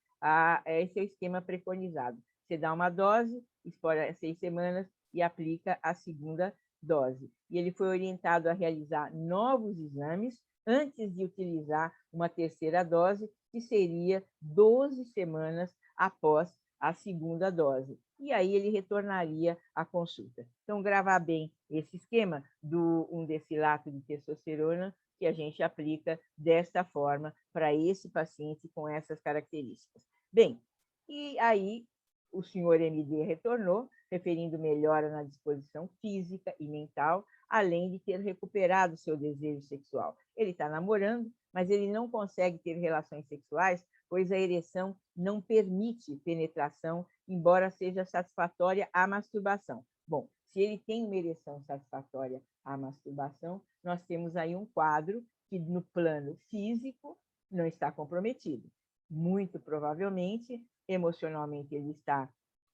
o esquema preconizado. Você dá uma dose, espera 6 semanas e aplica a segunda dose. E ele foi orientado a realizar novos exames antes de utilizar uma terceira dose, que seria 12 semanas após a segunda dose. E aí ele retornaria à consulta. Então, gravar bem esse esquema do undecilato de testosterona, que a gente aplica desta forma para esse paciente com essas características. Bem, e aí o senhor MD retornou, referindo melhora na disposição física e mental, além de ter recuperado seu desejo sexual. Ele está namorando, mas ele não consegue ter relações sexuais, pois a ereção não permite penetração, embora seja satisfatória à masturbação. Bom, se ele tem uma ereção satisfatória à masturbação, nós temos aí um quadro que, no plano físico, não está comprometido. Muito provavelmente, emocionalmente, ele está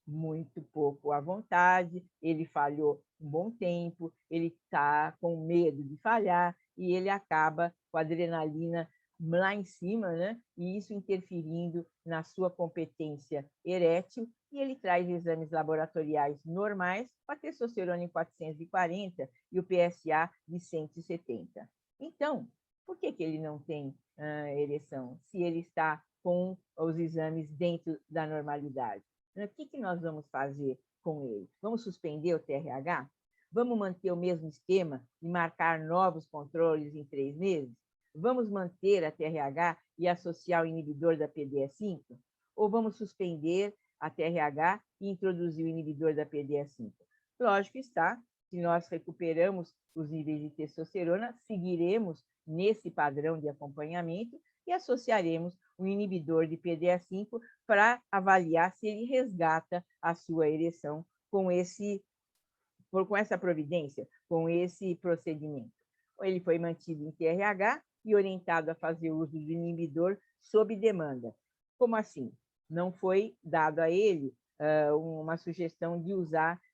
muito pouco à vontade, ele falhou um bom tempo, ele está com medo de falhar e ele acaba com a adrenalina lá em cima, né? E isso interferindo na sua competência erétil, e ele traz exames laboratoriais normais, com a testosterona em 440 e o PSA de 170. Então, por que ele não tem ereção, se ele está com os exames dentro da normalidade? O que nós vamos fazer com ele? Vamos suspender o TRH? Vamos manter o mesmo esquema e marcar novos controles em 3 meses? Vamos manter a TRH e associar o inibidor da PDE5? Ou vamos suspender a TRH e introduzir o inibidor da PDE5? Lógico está, se nós recuperamos os níveis de testosterona, seguiremos nesse padrão de acompanhamento e associaremos o inibidor de PDE5 para avaliar se ele resgata a sua ereção com essa providência, com esse procedimento. Ele foi mantido em TRH e orientado a fazer uso do inibidor sob demanda. Como assim? Não foi dado a ele uma sugestão de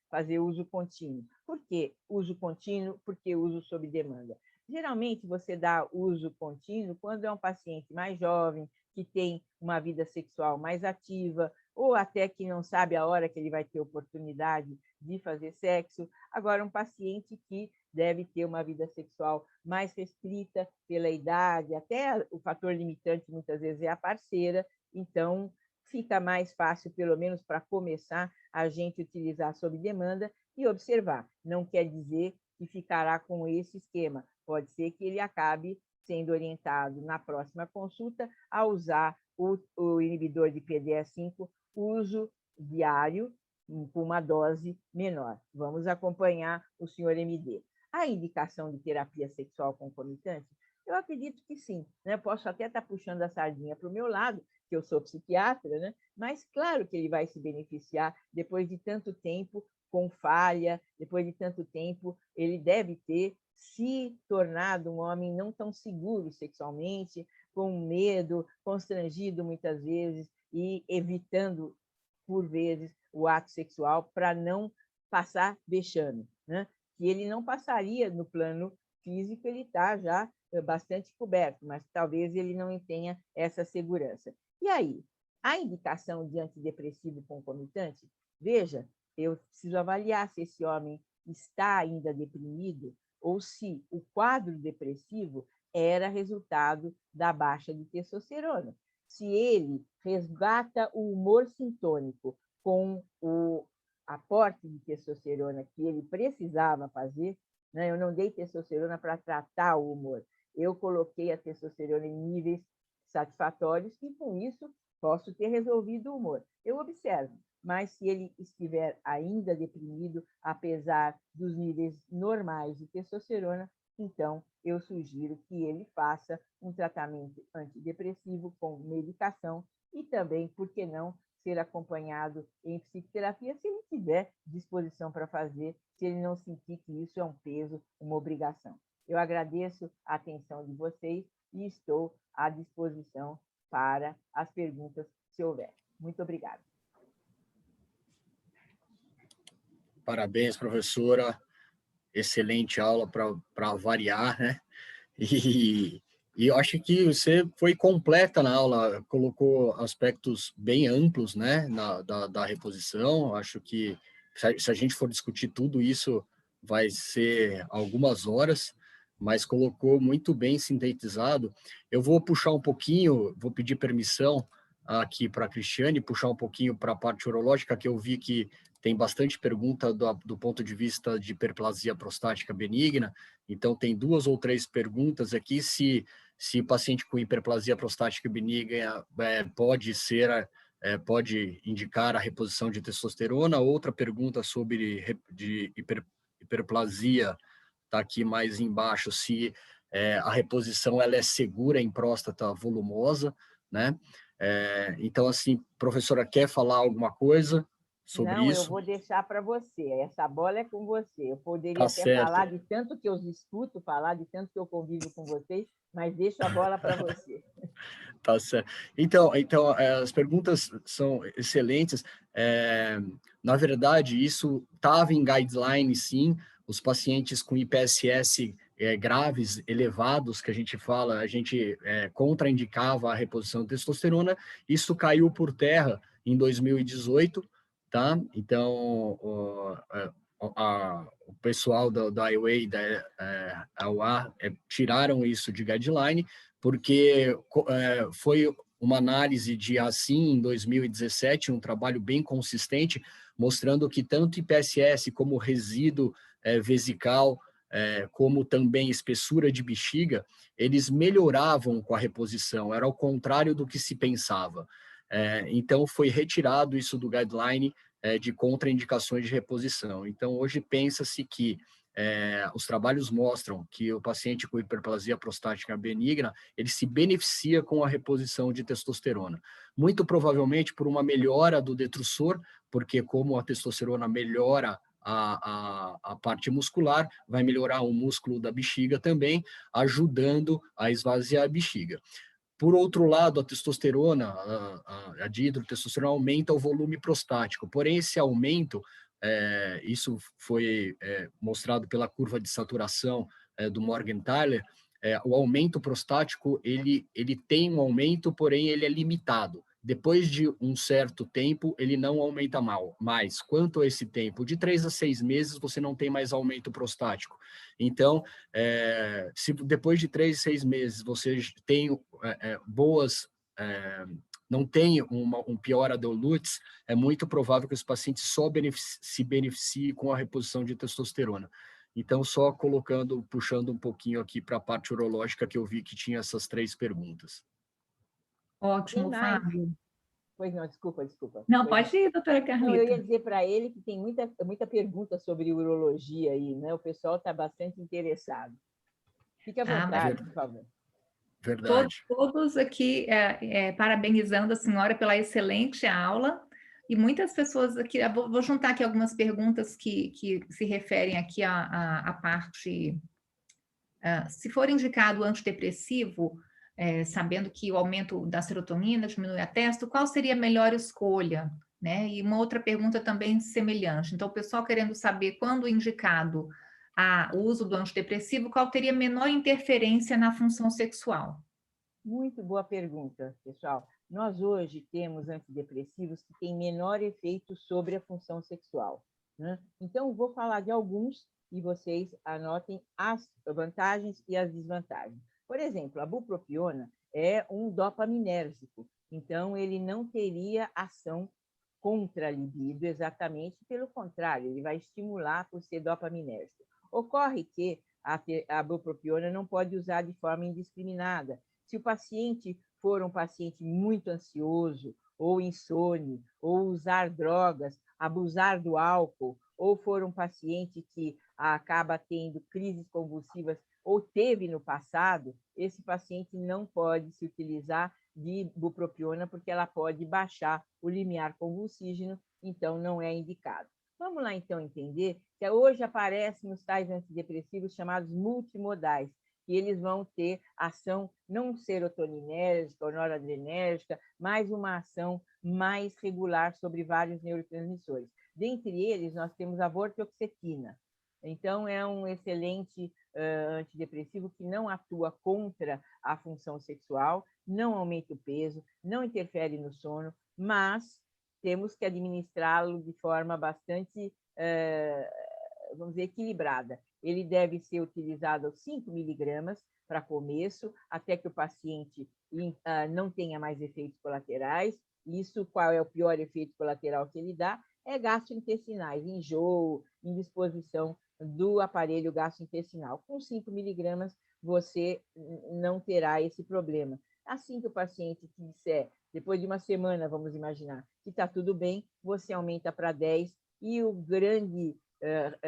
fazer uso contínuo. Por que uso contínuo? Porque uso sob demanda. Geralmente, você dá uso contínuo quando é um paciente mais jovem, que tem uma vida sexual mais ativa, ou até que não sabe a hora que ele vai ter oportunidade de fazer sexo. Agora, um paciente que deve ter uma vida sexual mais restrita pela idade, até o fator limitante muitas vezes é a parceira, então fica mais fácil, pelo menos para começar, a gente utilizar sob demanda e observar. Não quer dizer que ficará com esse esquema, pode ser que ele acabe sendo orientado na próxima consulta a usar o inibidor de PDE5, uso diário, com uma dose menor. Vamos acompanhar o senhor MD. A indicação de terapia sexual concomitante? Eu acredito que sim, né? Posso até estar puxando a sardinha para o meu lado, que eu sou psiquiatra, né? Mas claro que ele vai se beneficiar depois de tanto tempo com falha, depois de tanto tempo, ele deve ter se tornado um homem não tão seguro sexualmente, com medo, constrangido muitas vezes e evitando, por vezes, o ato sexual para não passar vexame, né? Que ele não passaria no plano físico, ele está já bastante coberto, mas talvez ele não tenha essa segurança. E aí, a indicação de antidepressivo concomitante? Veja, eu preciso avaliar se esse homem está ainda deprimido ou se o quadro depressivo era resultado da baixa de testosterona. se ele resgata o humor sintônico com o aporte de testosterona que ele precisava fazer, né? Eu não dei testosterona para tratar o humor, eu coloquei a testosterona em níveis satisfatórios e, com isso, posso ter resolvido o humor. Eu observo, mas se ele estiver ainda deprimido, apesar dos níveis normais de testosterona, então eu sugiro que ele faça um tratamento antidepressivo com medicação e também, por que não, ser acompanhado em psicoterapia, se ele tiver disposição para fazer, se ele não sentir que isso é um peso, uma obrigação. Eu agradeço a atenção de vocês e estou à disposição para as perguntas, se houver. Muito obrigada. Parabéns, professora. Excelente aula para variar, né? E eu acho que você foi completa na aula, colocou aspectos bem amplos, né, da reposição. Acho que se a gente for discutir tudo isso, vai ser algumas horas, mas colocou muito bem sintetizado. Eu vou puxar um pouquinho, vou pedir permissão aqui para a Cristiane, puxar um pouquinho para a parte urológica, que eu vi que tem bastante pergunta do ponto de vista de hiperplasia prostática benigna. Então, tem 2 ou 3 perguntas aqui, se o paciente com hiperplasia prostática benigna pode indicar a reposição de testosterona. Outra pergunta sobre hiperplasia, está aqui mais embaixo, se a reposição ela é segura em próstata volumosa, né? Então, assim, professora, quer falar alguma coisa sobre Não, isso? eu vou deixar para você. Essa bola é com você. Eu poderia Tá até certo. falar de tanto que eu os escuto falar, de tanto que eu convivo com vocês, mas deixo a bola para você. Tá certo. Então, as perguntas são excelentes. Na verdade, isso estava em guideline, sim. Os pacientes com IPSS graves, elevados, que a gente fala, a gente contraindicava a reposição de testosterona. Isso caiu por terra em 2018, tá? Então, o pessoal da IWA, da AUA, tiraram isso de guideline, porque foi uma análise de assim em 2017, um trabalho bem consistente, mostrando que tanto IPSS como resíduo vesical, como também espessura de bexiga, eles melhoravam com a reposição, era ao contrário do que se pensava. Então, foi retirado isso do guideline de contraindicações de reposição. Então, hoje pensa-se que os trabalhos mostram que o paciente com hiperplasia prostática benigna, ele se beneficia com a reposição de testosterona. Muito provavelmente por uma melhora do detrusor, porque como a testosterona melhora a parte muscular, vai melhorar o músculo da bexiga também, ajudando a esvaziar a bexiga. Por outro lado, a testosterona, a dihidrotestosterona aumenta o volume prostático, porém esse aumento, isso foi mostrado pela curva de saturação do Morgenthaler, o aumento prostático, ele tem um aumento, porém ele é limitado. Depois de um certo tempo, ele não aumenta mais. Quanto a esse tempo? De 3 a 6 meses, você não tem mais aumento prostático. Então, se depois de 3 a 6 meses você tem não tem um piora do LUTS, é muito provável que os pacientes só se beneficiem com a reposição de testosterona. Então, só puxando um pouquinho aqui para a parte urológica, que eu vi que tinha essas 3 perguntas. Ótimo, Fábio. Pois não, desculpa. Não, pode ir, doutora Carlita. Não, eu ia dizer para ele que tem muita pergunta sobre urologia aí, né? O pessoal está bastante interessado. Fique à vontade, por favor. Verdade. Todos aqui parabenizando a senhora pela excelente aula. E muitas pessoas aqui, vou juntar aqui algumas perguntas que se referem aqui à parte, se for indicado o antidepressivo, sabendo que o aumento da serotonina diminui a testo, qual seria a melhor escolha? Né? E uma outra pergunta também semelhante. Então, o pessoal querendo saber, quando indicado o uso do antidepressivo, qual teria menor interferência na função sexual? Muito boa pergunta, pessoal. Nós hoje temos antidepressivos que têm menor efeito sobre a função sexual, né? Então, vou falar de alguns e vocês anotem as vantagens e as desvantagens. Por exemplo, a bupropiona é um dopaminérgico, Então, ele não teria ação contra a libido, exatamente pelo contrário, ele vai estimular por ser dopaminérgico. Ocorre que a bupropiona não pode usar de forma indiscriminada. Se o paciente for um paciente muito ansioso, ou insone, ou usar drogas, abusar do álcool, ou for um paciente que acaba tendo crises convulsivas ou teve no passado, esse paciente não pode se utilizar de bupropiona porque ela pode baixar o limiar convulsígeno, então não é indicado. Vamos lá, então, entender que hoje aparecem os tais antidepressivos chamados multimodais, que eles vão ter ação não serotoninérgica ou noradrenérgica, mas uma ação mais regular sobre vários neurotransmissores. Dentre eles, nós temos a vortioxetina. Então, é um excelente antidepressivo que não atua contra a função sexual, não aumenta o peso, não interfere no sono, mas temos que administrá-lo de forma bastante, vamos dizer, equilibrada. Ele deve ser utilizado aos 5 miligramas para começo, até que o paciente não tenha mais efeitos colaterais. Isso, qual é o pior efeito colateral que ele dá? É gastrointestinais, enjoo, indisposição do aparelho gastrointestinal. Com 5 miligramas, você não terá esse problema. Assim que o paciente te disser, depois de uma semana, vamos imaginar, que está tudo bem, você aumenta para 10 e o grande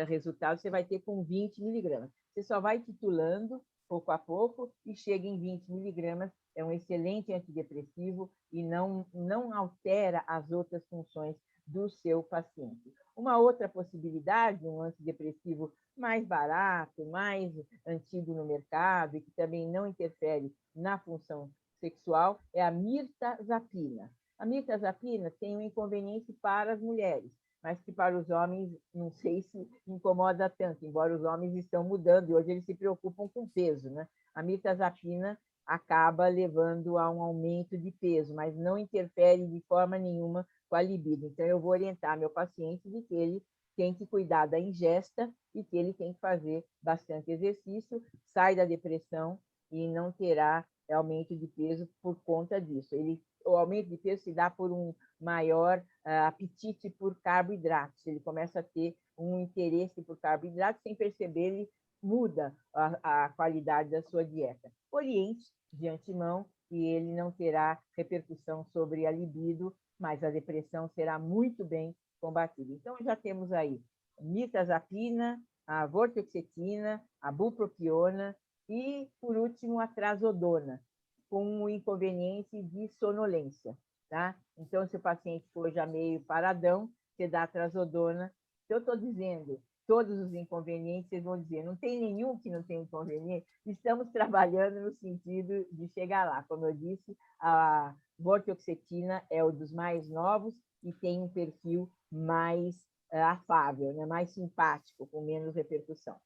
resultado você vai ter com 20 miligramas. Você só vai titulando pouco a pouco e chega em 20 miligramas. É um excelente antidepressivo e não altera as outras funções do seu paciente. Uma outra possibilidade, um antidepressivo mais barato, mais antigo no mercado e que também não interfere na função sexual, é a mirtazapina. A mirtazapina tem um inconveniente para as mulheres, mas que para os homens não sei se incomoda tanto, embora os homens estão mudando e hoje eles se preocupam com peso, né? A mirtazapina acaba levando a um aumento de peso, mas não interfere de forma nenhuma com a libido. Então, eu vou orientar meu paciente de que ele tem que cuidar da ingesta e que ele tem que fazer bastante exercício, sai da depressão e não terá aumento de peso por conta disso. O aumento de peso se dá por um maior apetite por carboidratos. Ele começa a ter um interesse por carboidratos, sem perceber, ele muda a qualidade da sua dieta. Oriente de antemão e ele não terá repercussão sobre a libido, mas a depressão será muito bem combatida. Então, já temos aí mirtazapina, a vortioxetina, a bupropiona e, por último, a trazodona, com o inconveniente de sonolência. Tá? Então, se o paciente for já meio paradão, você dá a trazodona. Se eu estou dizendo todos os inconvenientes, vocês vão dizer, não tem nenhum que não tem inconveniente? Estamos trabalhando no sentido de chegar lá. Como eu disse, a vortioxetina é um dos mais novos e tem um perfil mais afável, né? Mais simpático, com menos repercussão.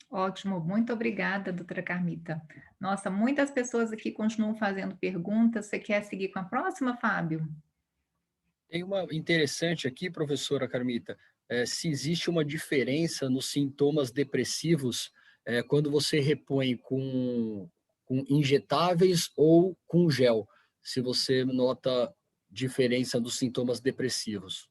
Ótimo, muito obrigada, doutora Carmita. Nossa, muitas pessoas aqui continuam fazendo perguntas. Você quer seguir com a próxima, Fábio? Tem uma interessante aqui, professora Carmita, se existe uma diferença nos sintomas depressivos quando você repõe com injetáveis ou com gel, se você nota diferença dos sintomas depressivos.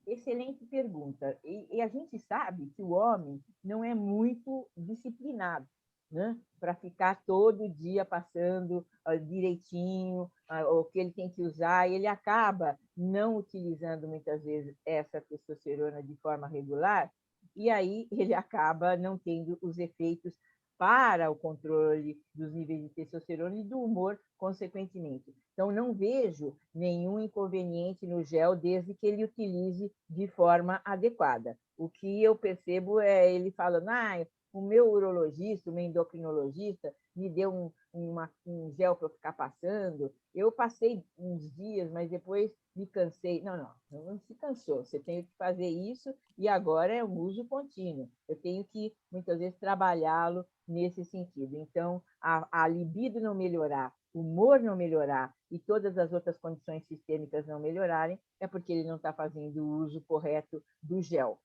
Excelente pergunta. E a gente sabe que o homem não é muito disciplinado, né? Para ficar todo dia passando direitinho o que ele tem que usar, e ele acaba não utilizando muitas vezes essa testosterona de forma regular, e aí ele acaba não tendo os efeitos para o controle dos níveis de testosterona e do humor, consequentemente. Então, não vejo nenhum inconveniente no gel, desde que ele utilize de forma adequada. O que eu percebo é ele falando, o meu urologista, o meu endocrinologista, me deu um gel para eu ficar passando. Eu passei uns dias, mas depois me cansei. Não se cansou. Você tem que fazer isso e agora é um uso contínuo. Eu tenho que, muitas vezes, trabalhá-lo nesse sentido. Então, a libido não melhorar, o humor não melhorar e todas as outras condições sistêmicas não melhorarem, é porque ele não está fazendo o uso correto do gel.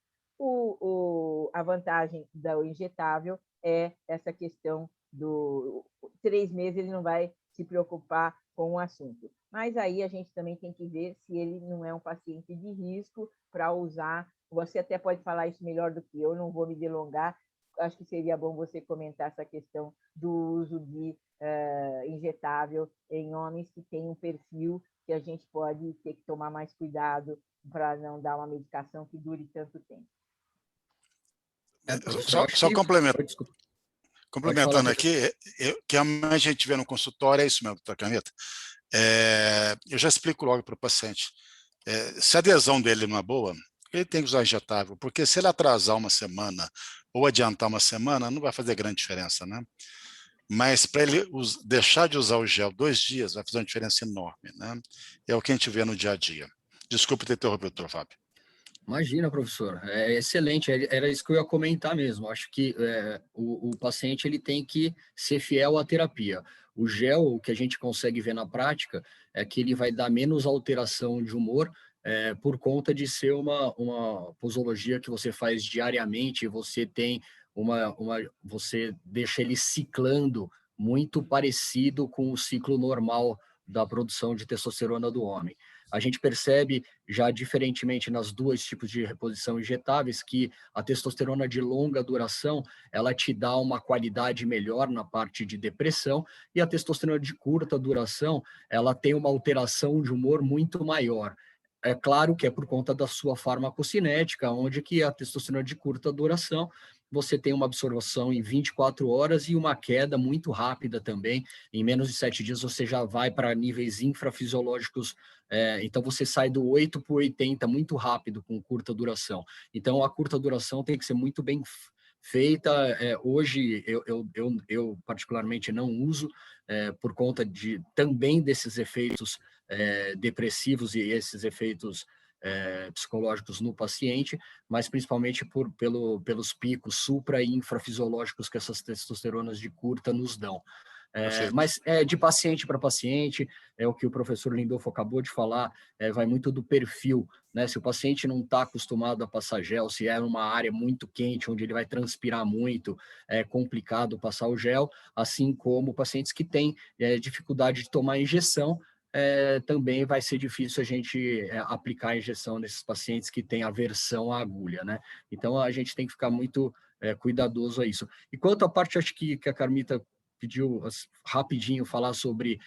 A vantagem do injetável é essa questão do 3 meses ele não vai se preocupar com o assunto. Mas aí a gente também tem que ver se ele não é um paciente de risco para usar. Você até pode falar isso melhor do que eu, não vou me delongar. Acho que seria bom você comentar essa questão do uso de injetável em homens que têm um perfil que a gente pode ter que tomar mais cuidado para não dar uma medicação que dure tanto tempo. Só complementando aqui, que a gente vê no consultório, é isso mesmo, doutora Carmita. Eu já explico logo para o paciente. Se a adesão dele não é boa, ele tem que usar injetável, porque se ele atrasar uma semana ou adiantar uma semana, não vai fazer grande diferença, né? Mas para ele deixar de usar o gel 2 dias, vai fazer uma diferença enorme, né? É o que a gente vê no dia a dia. Desculpe ter interrompido, doutor Fábio. Imagina, professor, é excelente, era isso que eu ia comentar mesmo. Acho que o paciente ele tem que ser fiel à terapia. O gel, o que a gente consegue ver na prática, é que ele vai dar menos alteração de humor por conta de ser uma posologia que você faz diariamente, você tem você deixa ele ciclando muito parecido com o ciclo normal da produção de testosterona do homem. A gente percebe, já diferentemente nas 2 tipos de reposição injetáveis, que a testosterona de longa duração, ela te dá uma qualidade melhor na parte de depressão, e a testosterona de curta duração, ela tem uma alteração de humor muito maior. É claro que é por conta da sua farmacocinética, onde que a testosterona de curta duração, você tem uma absorção em 24 horas e uma queda muito rápida também. Em menos de 7 dias você já vai para níveis infrafisiológicos, então você sai do 8 para o 80 muito rápido com curta duração. Então a curta duração tem que ser muito bem feita. Hoje eu particularmente não uso, por conta também desses efeitos depressivos e esses efeitos psicológicos no paciente, mas principalmente pelos picos supra- e infrafisiológicos que essas testosteronas de curta nos dão. Mas de paciente para paciente, é o que o professor Lindolfo acabou de falar, vai muito do perfil, né? Se o paciente não está acostumado a passar gel, se é uma área muito quente, onde ele vai transpirar muito, é complicado passar o gel, assim como pacientes que têm dificuldade de tomar injeção, também vai ser difícil a gente aplicar a injeção nesses pacientes que têm aversão à agulha, né? Então, a gente tem que ficar muito cuidadoso a isso. E quanto à parte, acho que a Carmita pediu rapidinho falar sobre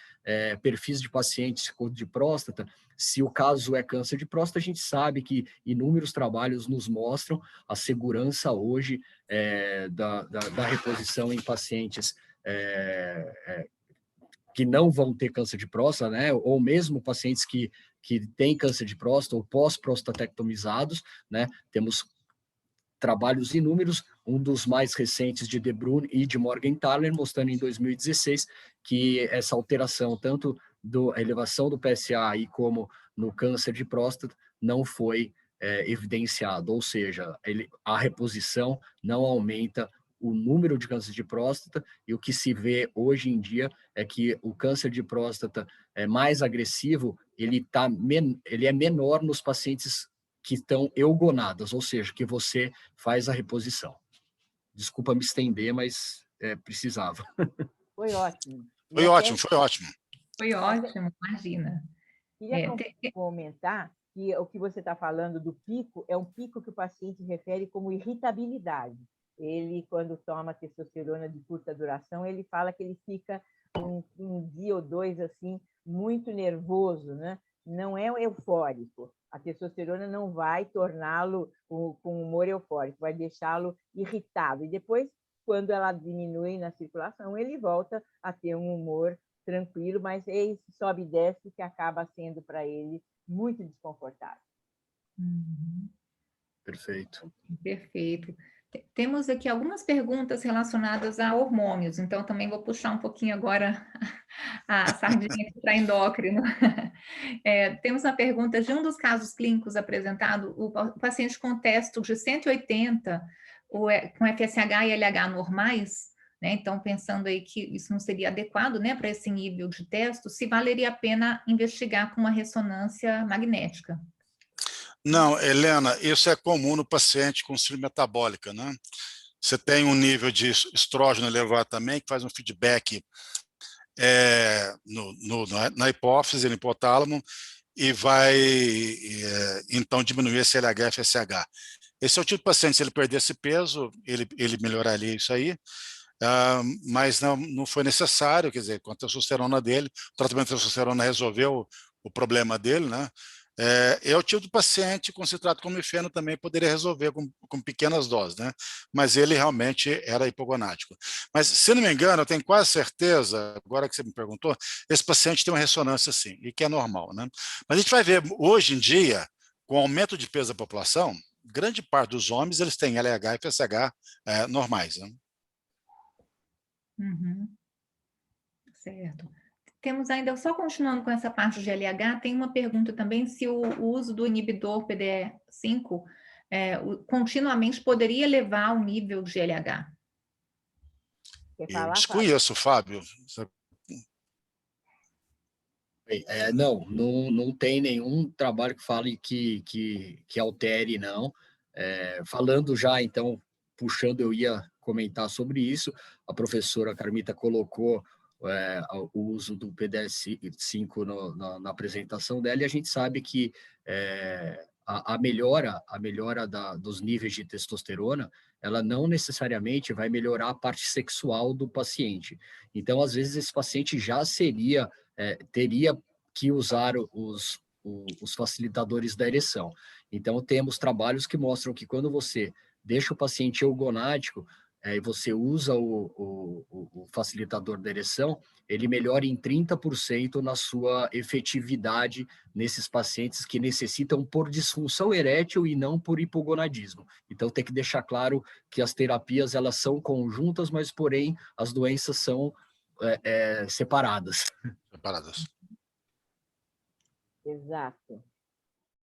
perfis de pacientes de próstata. Se o caso é câncer de próstata, a gente sabe que inúmeros trabalhos nos mostram a segurança hoje da reposição em pacientes que não vão ter câncer de próstata, né? Ou mesmo pacientes que têm câncer de próstata ou pós-prostatectomizados, né? Temos trabalhos inúmeros, um dos mais recentes de De Bruyn e de Morgenthaler, mostrando em 2016 que essa alteração, tanto da elevação do PSA e como no câncer de próstata, não foi evidenciado, ou seja, a reposição não aumenta o número de câncer de próstata, e o que se vê hoje em dia é que o câncer de próstata mais agressivo, ele é menor nos pacientes que estão eugonadas, ou seja, que você faz a reposição. Desculpa me estender, mas precisava. Foi ótimo. Foi ótimo, foi ótimo. Foi ótimo, imagina. Queria comentar que o que você está falando do pico é um pico que o paciente refere como irritabilidade. Ele, quando toma testosterona de curta duração, ele fala que ele fica um dia ou 2 assim, muito nervoso, né? Não é eufórico. A testosterona não vai torná-lo com humor eufórico, vai deixá-lo irritado. E depois, quando ela diminui na circulação, ele volta a ter um humor tranquilo, mas esse sobe e desce que acaba sendo para ele muito desconfortável. Perfeito. Perfeito. Temos aqui algumas perguntas relacionadas a hormônios, então também vou puxar um pouquinho agora a sardinha para endócrino. Temos uma pergunta de um dos casos clínicos apresentado, o paciente com testo de 180, com FSH e LH normais, né? Então, pensando aí que isso não seria adequado, né, para esse nível de testo, se valeria a pena investigar com uma ressonância magnética. Não, Helena, isso é comum no paciente com síndrome metabólica, né? Você tem um nível de estrógeno elevado também, que faz um feedback na hipófise, no hipotálamo, e vai, então, diminuir esse LH e FSH. Esse é o tipo de paciente, se ele perdesse peso, ele melhoraria isso aí, mas não foi necessário, quer dizer, com a testosterona dele, o tratamento de testosterona resolveu o problema dele, né? É o tipo de paciente com citrato com mifeno também poderia resolver com pequenas doses, né? Mas ele realmente era hipogonádico. Mas, se não me engano, eu tenho quase certeza, agora que você me perguntou, esse paciente tem uma ressonância sim, e que é normal, né? Mas a gente vai ver, hoje em dia, com o aumento de peso da população, grande parte dos homens, eles têm LH e FSH normais, né? Uhum. Certo. Temos ainda, só continuando com essa parte de LH, tem uma pergunta também se o uso do inibidor PDE5 continuamente poderia elevar o nível de LH. Quer Eu falar, desconheço, Fábio. Não tem nenhum trabalho que fale que altere, não. Falando já, então, puxando, eu ia comentar sobre isso. A professora Carmita colocou o uso do PDE5 na apresentação dela, e a gente sabe que a melhora dos níveis de testosterona, ela não necessariamente vai melhorar a parte sexual do paciente. Então, às vezes, esse paciente já teria que usar os facilitadores da ereção. Então, temos trabalhos que mostram que quando você deixa o paciente eugonádico e você usa o facilitador da ereção, ele melhora em 30% na sua efetividade nesses pacientes que necessitam por disfunção erétil e não por hipogonadismo. Então, tem que deixar claro que as terapias elas são conjuntas, mas, porém, as doenças são separadas. Separadas. Exato.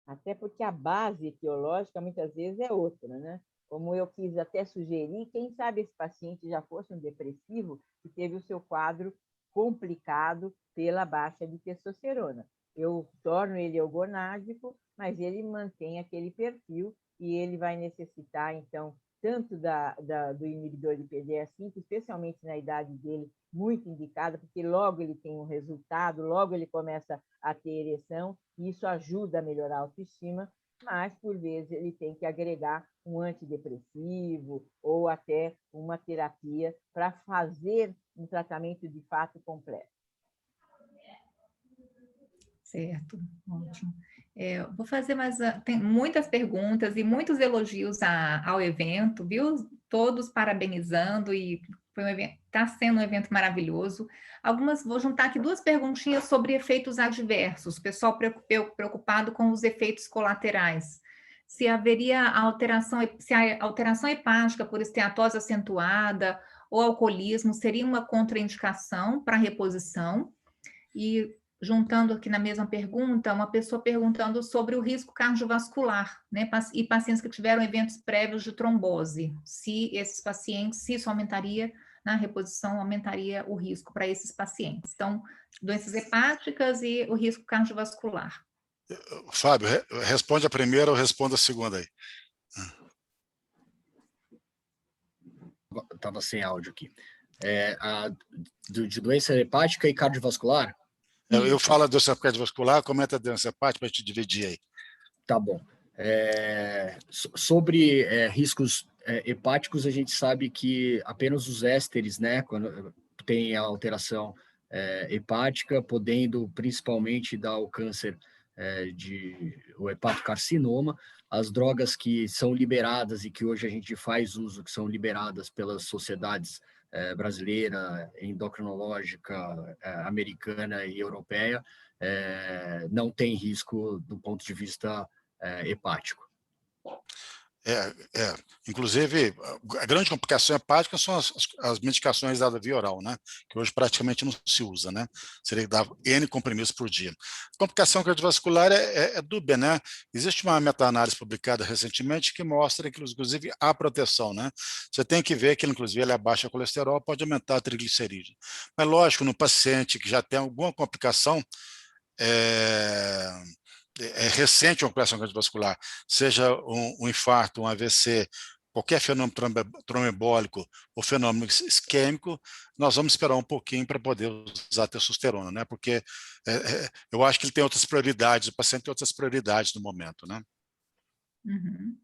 Até porque a base etiológica muitas vezes é outra, né? Como eu quis até sugerir, quem sabe esse paciente já fosse um depressivo e teve o seu quadro complicado pela baixa de testosterona. Eu torno ele eugonádico, mas ele mantém aquele perfil e ele vai necessitar, então, tanto do inibidor de PDE5, especialmente na idade dele, muito indicada, porque logo ele tem um resultado, logo ele começa a ter ereção, e isso ajuda a melhorar a autoestima, mas, por vezes, ele tem que agregar um antidepressivo ou até uma terapia para fazer um tratamento de fato completo. Certo, ótimo. Vou fazer mais... Tem muitas perguntas e muitos elogios ao evento, viu? Todos parabenizando, e está sendo um evento maravilhoso. Vou juntar aqui duas perguntinhas sobre efeitos adversos, pessoal preocupado com os efeitos colaterais. Se haveria se a alteração hepática por esteatose acentuada ou alcoolismo seria uma contraindicação para reposição. E juntando aqui na mesma pergunta, uma pessoa perguntando sobre o risco cardiovascular, né? E pacientes que tiveram eventos prévios de trombose. Se esses pacientes, se isso aumentaria, na reposição, aumentaria o risco para esses pacientes. Então, doenças hepáticas e o risco cardiovascular. Fábio, responde a primeira ou responda a segunda aí. Estava sem áudio aqui. De doença hepática e cardiovascular? Eu falo da doença cardiovascular, comenta a doença hepática para te dividir aí. Tá bom. Sobre riscos hepáticos, a gente sabe que apenas os ésteres, né, quando tem a alteração hepática, podendo principalmente dar o câncer o hepatocarcinoma. As drogas que são liberadas e que hoje a gente faz uso, que são liberadas pelas sociedades brasileira, endocrinológica, americana e europeia, não tem risco do ponto de vista hepático. Inclusive, a grande complicação hepática são as medicações dadas via oral, né? Que hoje praticamente não se usa, né? Seria dar N comprimidos por dia. A complicação cardiovascular é dúbia, né? Existe uma meta-análise publicada recentemente que mostra que, inclusive, há proteção, né? Você tem que ver que, inclusive, ele abaixa colesterol, pode aumentar a triglicerídeo. Mas, lógico, no paciente que já tem alguma complicação, recente uma complicação cardiovascular, seja um infarto, um AVC qualquer fenômeno tromboembólico ou fenômeno isquêmico, nós vamos esperar um pouquinho para poder usar a testosterona, né? Porque eu acho que ele tem outras prioridades, o paciente tem outras prioridades no momento, né? Uhum.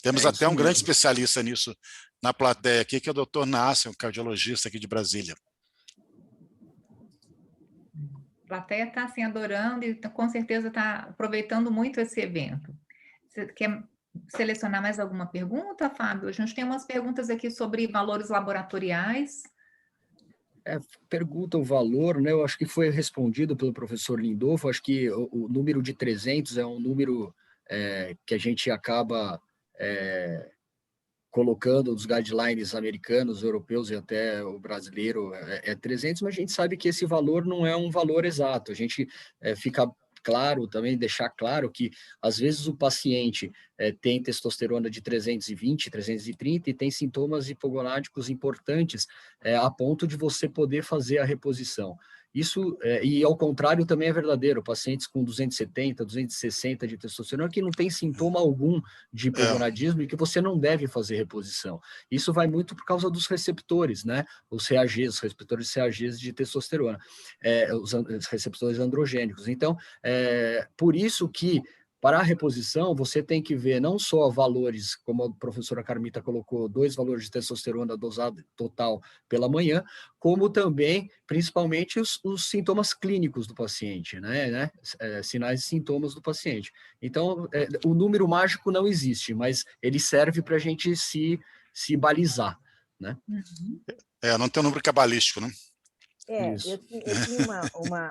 Temos até um mesmo. grande especialista nisso na plateia aqui, que é o Dr. Nácio, um cardiologista aqui de Brasília. A plateia está assim, adorando e com certeza está aproveitando muito esse evento. Você quer selecionar mais alguma pergunta, Fábio? A gente tem umas perguntas aqui sobre valores laboratoriais. Pergunta o valor, né? Eu acho que foi respondido pelo professor Lindolfo. Acho que o número de 300 é um número que a gente acaba colocando nos guidelines americanos, europeus e até o brasileiro 300, mas a gente sabe que esse valor não é um valor exato. A gente fica claro também, deixar claro que às vezes o paciente tem testosterona de 320, 330 e tem sintomas hipogonádicos importantes a ponto de você poder fazer a reposição. Isso, e ao contrário, também é verdadeiro. Pacientes com 270, 260 de testosterona que não tem sintoma algum de hipogonadismo e que você não deve fazer reposição. Isso vai muito por causa dos receptores, né? Os CAGs, os receptores CAGs de testosterona, os receptores androgênicos. Então, por isso que para a reposição, você tem que ver não só valores, como a professora Carmita colocou, 2 valores de testosterona dosado total pela manhã, como também, principalmente, os sintomas clínicos do paciente, né? Sinais e sintomas do paciente. Então, o número mágico não existe, mas ele serve para a gente se balizar, né? Uhum. Não tem um número cabalístico, né? Eu tinha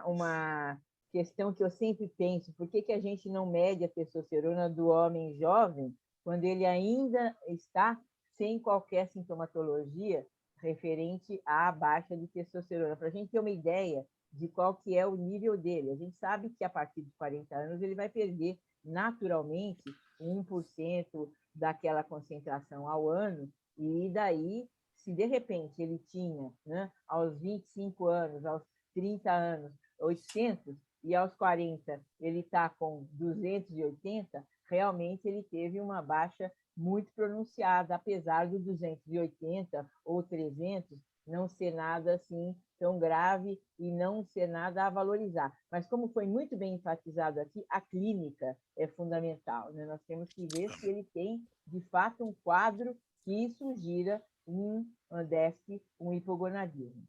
uma questão que eu sempre penso, por que a gente não mede a testosterona do homem jovem quando ele ainda está sem qualquer sintomatologia referente à baixa de testosterona? Para a gente ter uma ideia de qual que é o nível dele. A gente sabe que a partir de 40 anos ele vai perder naturalmente 1% daquela concentração ao ano, e daí, se de repente ele tinha, né, aos 25 anos, aos 30 anos, 800, e aos 40 ele está com 280, realmente ele teve uma baixa muito pronunciada, apesar do 280 ou 300 não ser nada assim tão grave e não ser nada a valorizar. Mas como foi muito bem enfatizado aqui, a clínica é fundamental, né? Nós temos que ver se ele tem, de fato, um quadro que sugira um déficit, um hipogonadismo.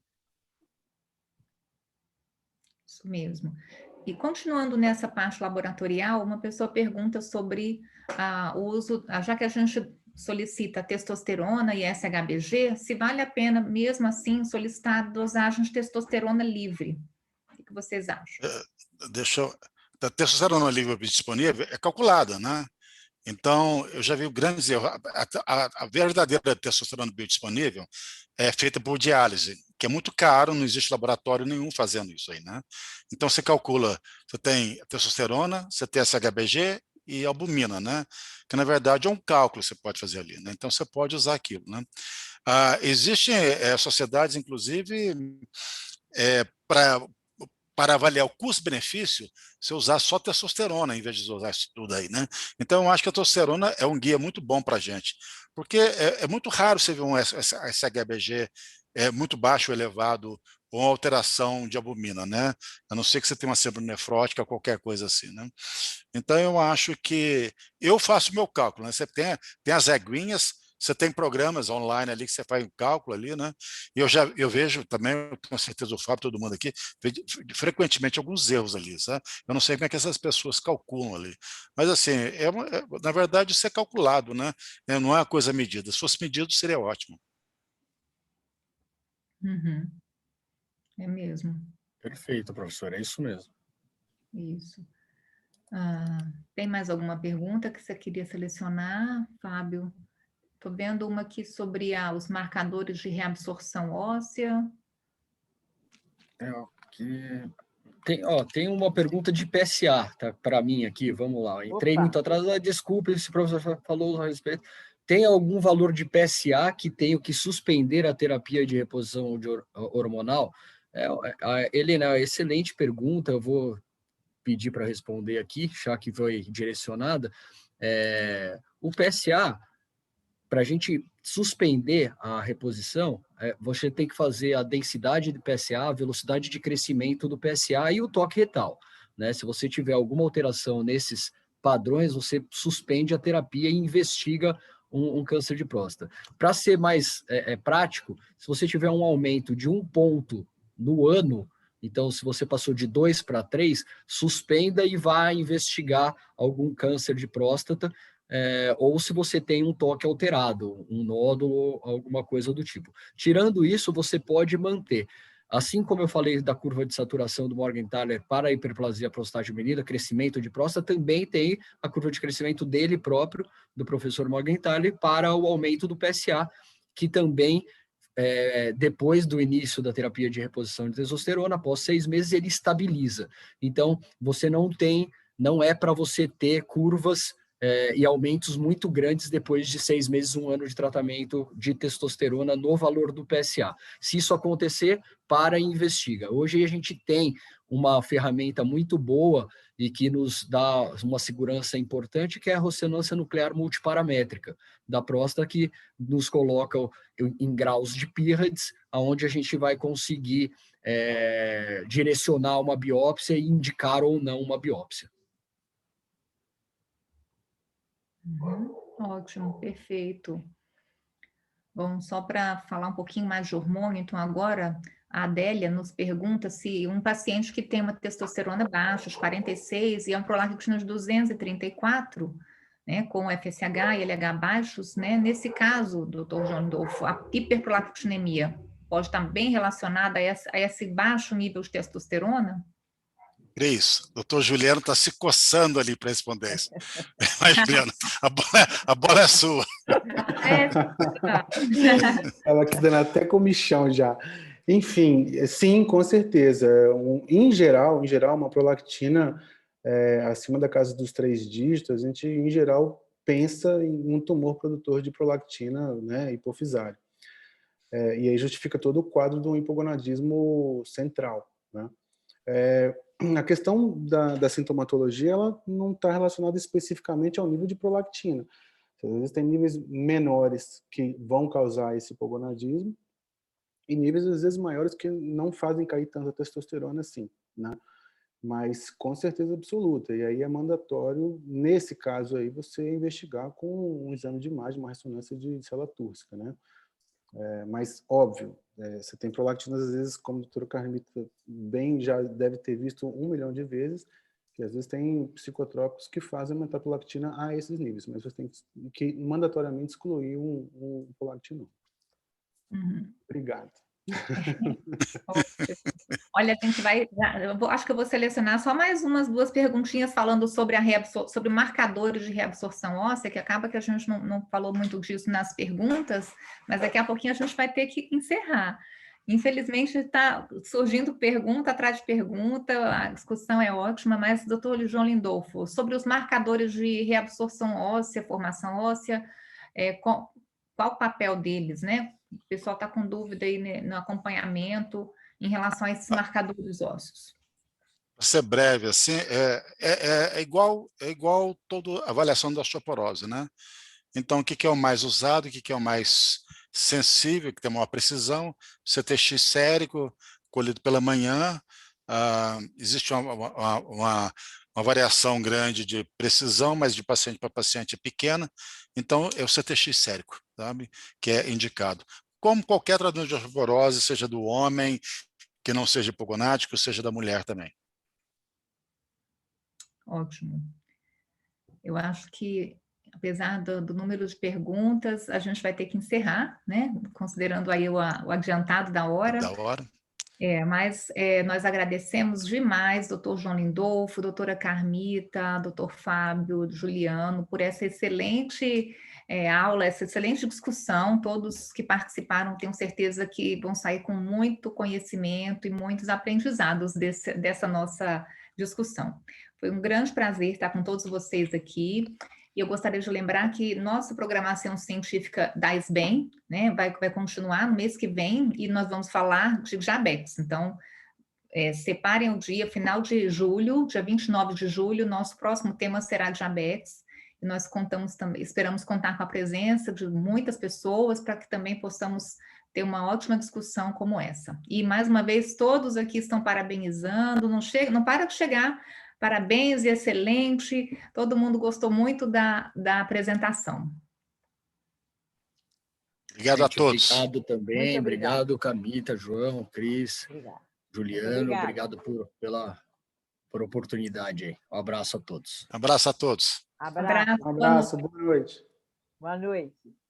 Isso mesmo. E continuando nessa parte laboratorial, uma pessoa pergunta sobre o uso, já que a gente solicita testosterona e SHBG, se vale a pena, mesmo assim, solicitar dosagem de testosterona livre. O que vocês acham? A testosterona livre disponível é calculada, né? Então, eu já vi grandes erros. A verdadeira testosterona biodisponível é feita por diálise, que é muito caro, não existe laboratório nenhum fazendo isso aí, né? Então, você calcula, você tem testosterona, você tem SHBG e albumina, né? Que, na verdade, é um cálculo que você pode fazer ali, né? Então, você pode usar aquilo, né? Existem sociedades, inclusive, para avaliar o custo-benefício, você usar só testosterona, em vez de usar isso tudo aí, né? Então, eu acho que a testosterona é um guia muito bom para a gente, porque é muito raro você ver um SHBG muito baixo ou elevado, ou uma alteração de albumina, né? A não ser que você tenha uma síndrome nefrótica, qualquer coisa assim, né? Então, eu acho que eu faço o meu cálculo, né? Você tem as reguinhas, você tem programas online ali que você faz um cálculo ali, né? E eu vejo também, eu tenho certeza o Fábio, todo mundo aqui, frequentemente alguns erros ali, sabe? Eu não sei como é que essas pessoas calculam ali. Mas assim, na verdade isso é calculado, né? Não é uma coisa medida. Se fosse medido, seria ótimo. Uhum. É mesmo. Perfeito, professor, é isso mesmo. Isso. Tem mais alguma pergunta que você queria selecionar, Fábio? Estou vendo uma aqui sobre os marcadores de reabsorção óssea. Tem uma pergunta de PSA, tá, para mim aqui, vamos lá. Entrei muito atrás, desculpe se o professor falou a respeito. Tem algum valor de PSA que tenho que suspender a terapia de reposição hormonal? Helena, excelente pergunta, eu vou pedir para responder aqui, já que foi direcionada. O PSA, para a gente suspender a reposição, você tem que fazer a densidade do PSA, a velocidade de crescimento do PSA e o toque retal, né? Se você tiver alguma alteração nesses padrões, você suspende a terapia e investiga um câncer de próstata. Para ser mais prático, se você tiver um aumento de 1 ponto no ano, então, se você passou de 2 para 3, suspenda e vá investigar algum câncer de próstata, ou se você tem um toque alterado, um nódulo, alguma coisa do tipo. Tirando isso, você pode manter. Assim como eu falei da curva de saturação do Morgenthaler para a hiperplasia prostática feminina, crescimento de próstata, também tem a curva de crescimento dele próprio, do professor Morgenthaler, para o aumento do PSA, que também, depois do início da terapia de reposição de testosterona, após 6 meses, ele estabiliza. Então, você não é para você ter curvas e aumentos muito grandes depois de 6 meses, 1 ano de tratamento de testosterona no valor do PSA. Se isso acontecer, para e investiga. Hoje a gente tem uma ferramenta muito boa e que nos dá uma segurança importante, que é a ressonância nuclear multiparamétrica da próstata, que nos coloca em graus de Peereds, onde a gente vai conseguir direcionar uma biópsia e indicar ou não uma biópsia. Ótimo, perfeito. Bom, só para falar um pouquinho mais de hormônio, então agora a Adélia nos pergunta se um paciente que tem uma testosterona baixa, os 46, e é um prolactina de 234, né, com FSH e LH baixos, né, nesse caso, doutor João Lindolfo, a hiperprolactinemia pode estar bem relacionada a esse baixo nível de testosterona? Cris, o doutor Juliano está se coçando ali para responder isso. Vai, Juliano, a bola é sua. Ela aqui dando até comichão já. Enfim, sim, com certeza. Em geral, uma prolactina acima da casa dos 3 dígitos, a gente, em geral, pensa em um tumor produtor de prolactina, né, hipofisário. E aí justifica todo o quadro do hipogonadismo central, né? A questão da sintomatologia, ela não está relacionada especificamente ao nível de prolactina. Às vezes tem níveis menores que vão causar esse hipogonadismo e níveis, às vezes, maiores que não fazem cair tanta testosterona assim, né? Mas com certeza absoluta. E aí é mandatório, nesse caso aí, você investigar com um exame de imagem, uma ressonância de célula túrcica, né? Mas, óbvio, você tem prolactinas, às vezes, como a doutora Carmita bem já deve ter visto 1 milhão de vezes, que às vezes tem psicotrópicos que fazem aumentar a prolactina a esses níveis, mas você tem que mandatoriamente excluir um prolactinol. Obrigado. Olha, a gente vai... acho que eu vou selecionar só mais 2 perguntinhas falando sobre sobre marcadores de reabsorção óssea, que acaba que a gente não falou muito disso nas perguntas, mas daqui a pouquinho a gente vai ter que encerrar. Infelizmente, está surgindo pergunta atrás de pergunta, a discussão é ótima, mas, doutor João Lindolfo, sobre os marcadores de reabsorção óssea, formação óssea, qual o papel deles, né? O pessoal está com dúvida aí no acompanhamento em relação a esses marcadores ósseos. Para ser breve, assim, é igual toda avaliação da osteoporose, né? Então, o que é o mais usado, o que é o mais sensível, que tem maior precisão? CTX sérico, colhido pela manhã, existe uma variação grande de precisão, mas de paciente para paciente é pequena, então é o CTX sérico, sabe? Que é indicado. Como qualquer tratamento de osteoporose, seja do homem, que não seja hipogonádico, seja da mulher também. Ótimo. Eu acho que, apesar do número de perguntas, a gente vai ter que encerrar, né? Considerando aí o adiantado da hora. Mas nós agradecemos demais, doutor João Lindolfo, doutora Carmita, doutor Fábio, Juliano, por essa excelente aula, essa excelente discussão. Todos que participaram, tenho certeza que vão sair com muito conhecimento e muitos aprendizados dessa nossa discussão. Foi um grande prazer estar com todos vocês aqui. E eu gostaria de lembrar que nossa programação científica da SBEM, né, vai continuar no mês que vem, e nós vamos falar de diabetes. Então, separem o dia, final de julho, dia 29 de julho, nosso próximo tema será diabetes, e nós esperamos contar com a presença de muitas pessoas para que também possamos ter uma ótima discussão como essa. E, mais uma vez, todos aqui estão parabenizando, não para de chegar, parabéns e excelente, todo mundo gostou muito da apresentação. Obrigado a todos. Obrigado também, obrigado Camita, João, Cris, Juliano, obrigado por oportunidade aí. Um abraço a todos. Abraço a todos. Abraço. Um abraço, boa noite. Boa noite.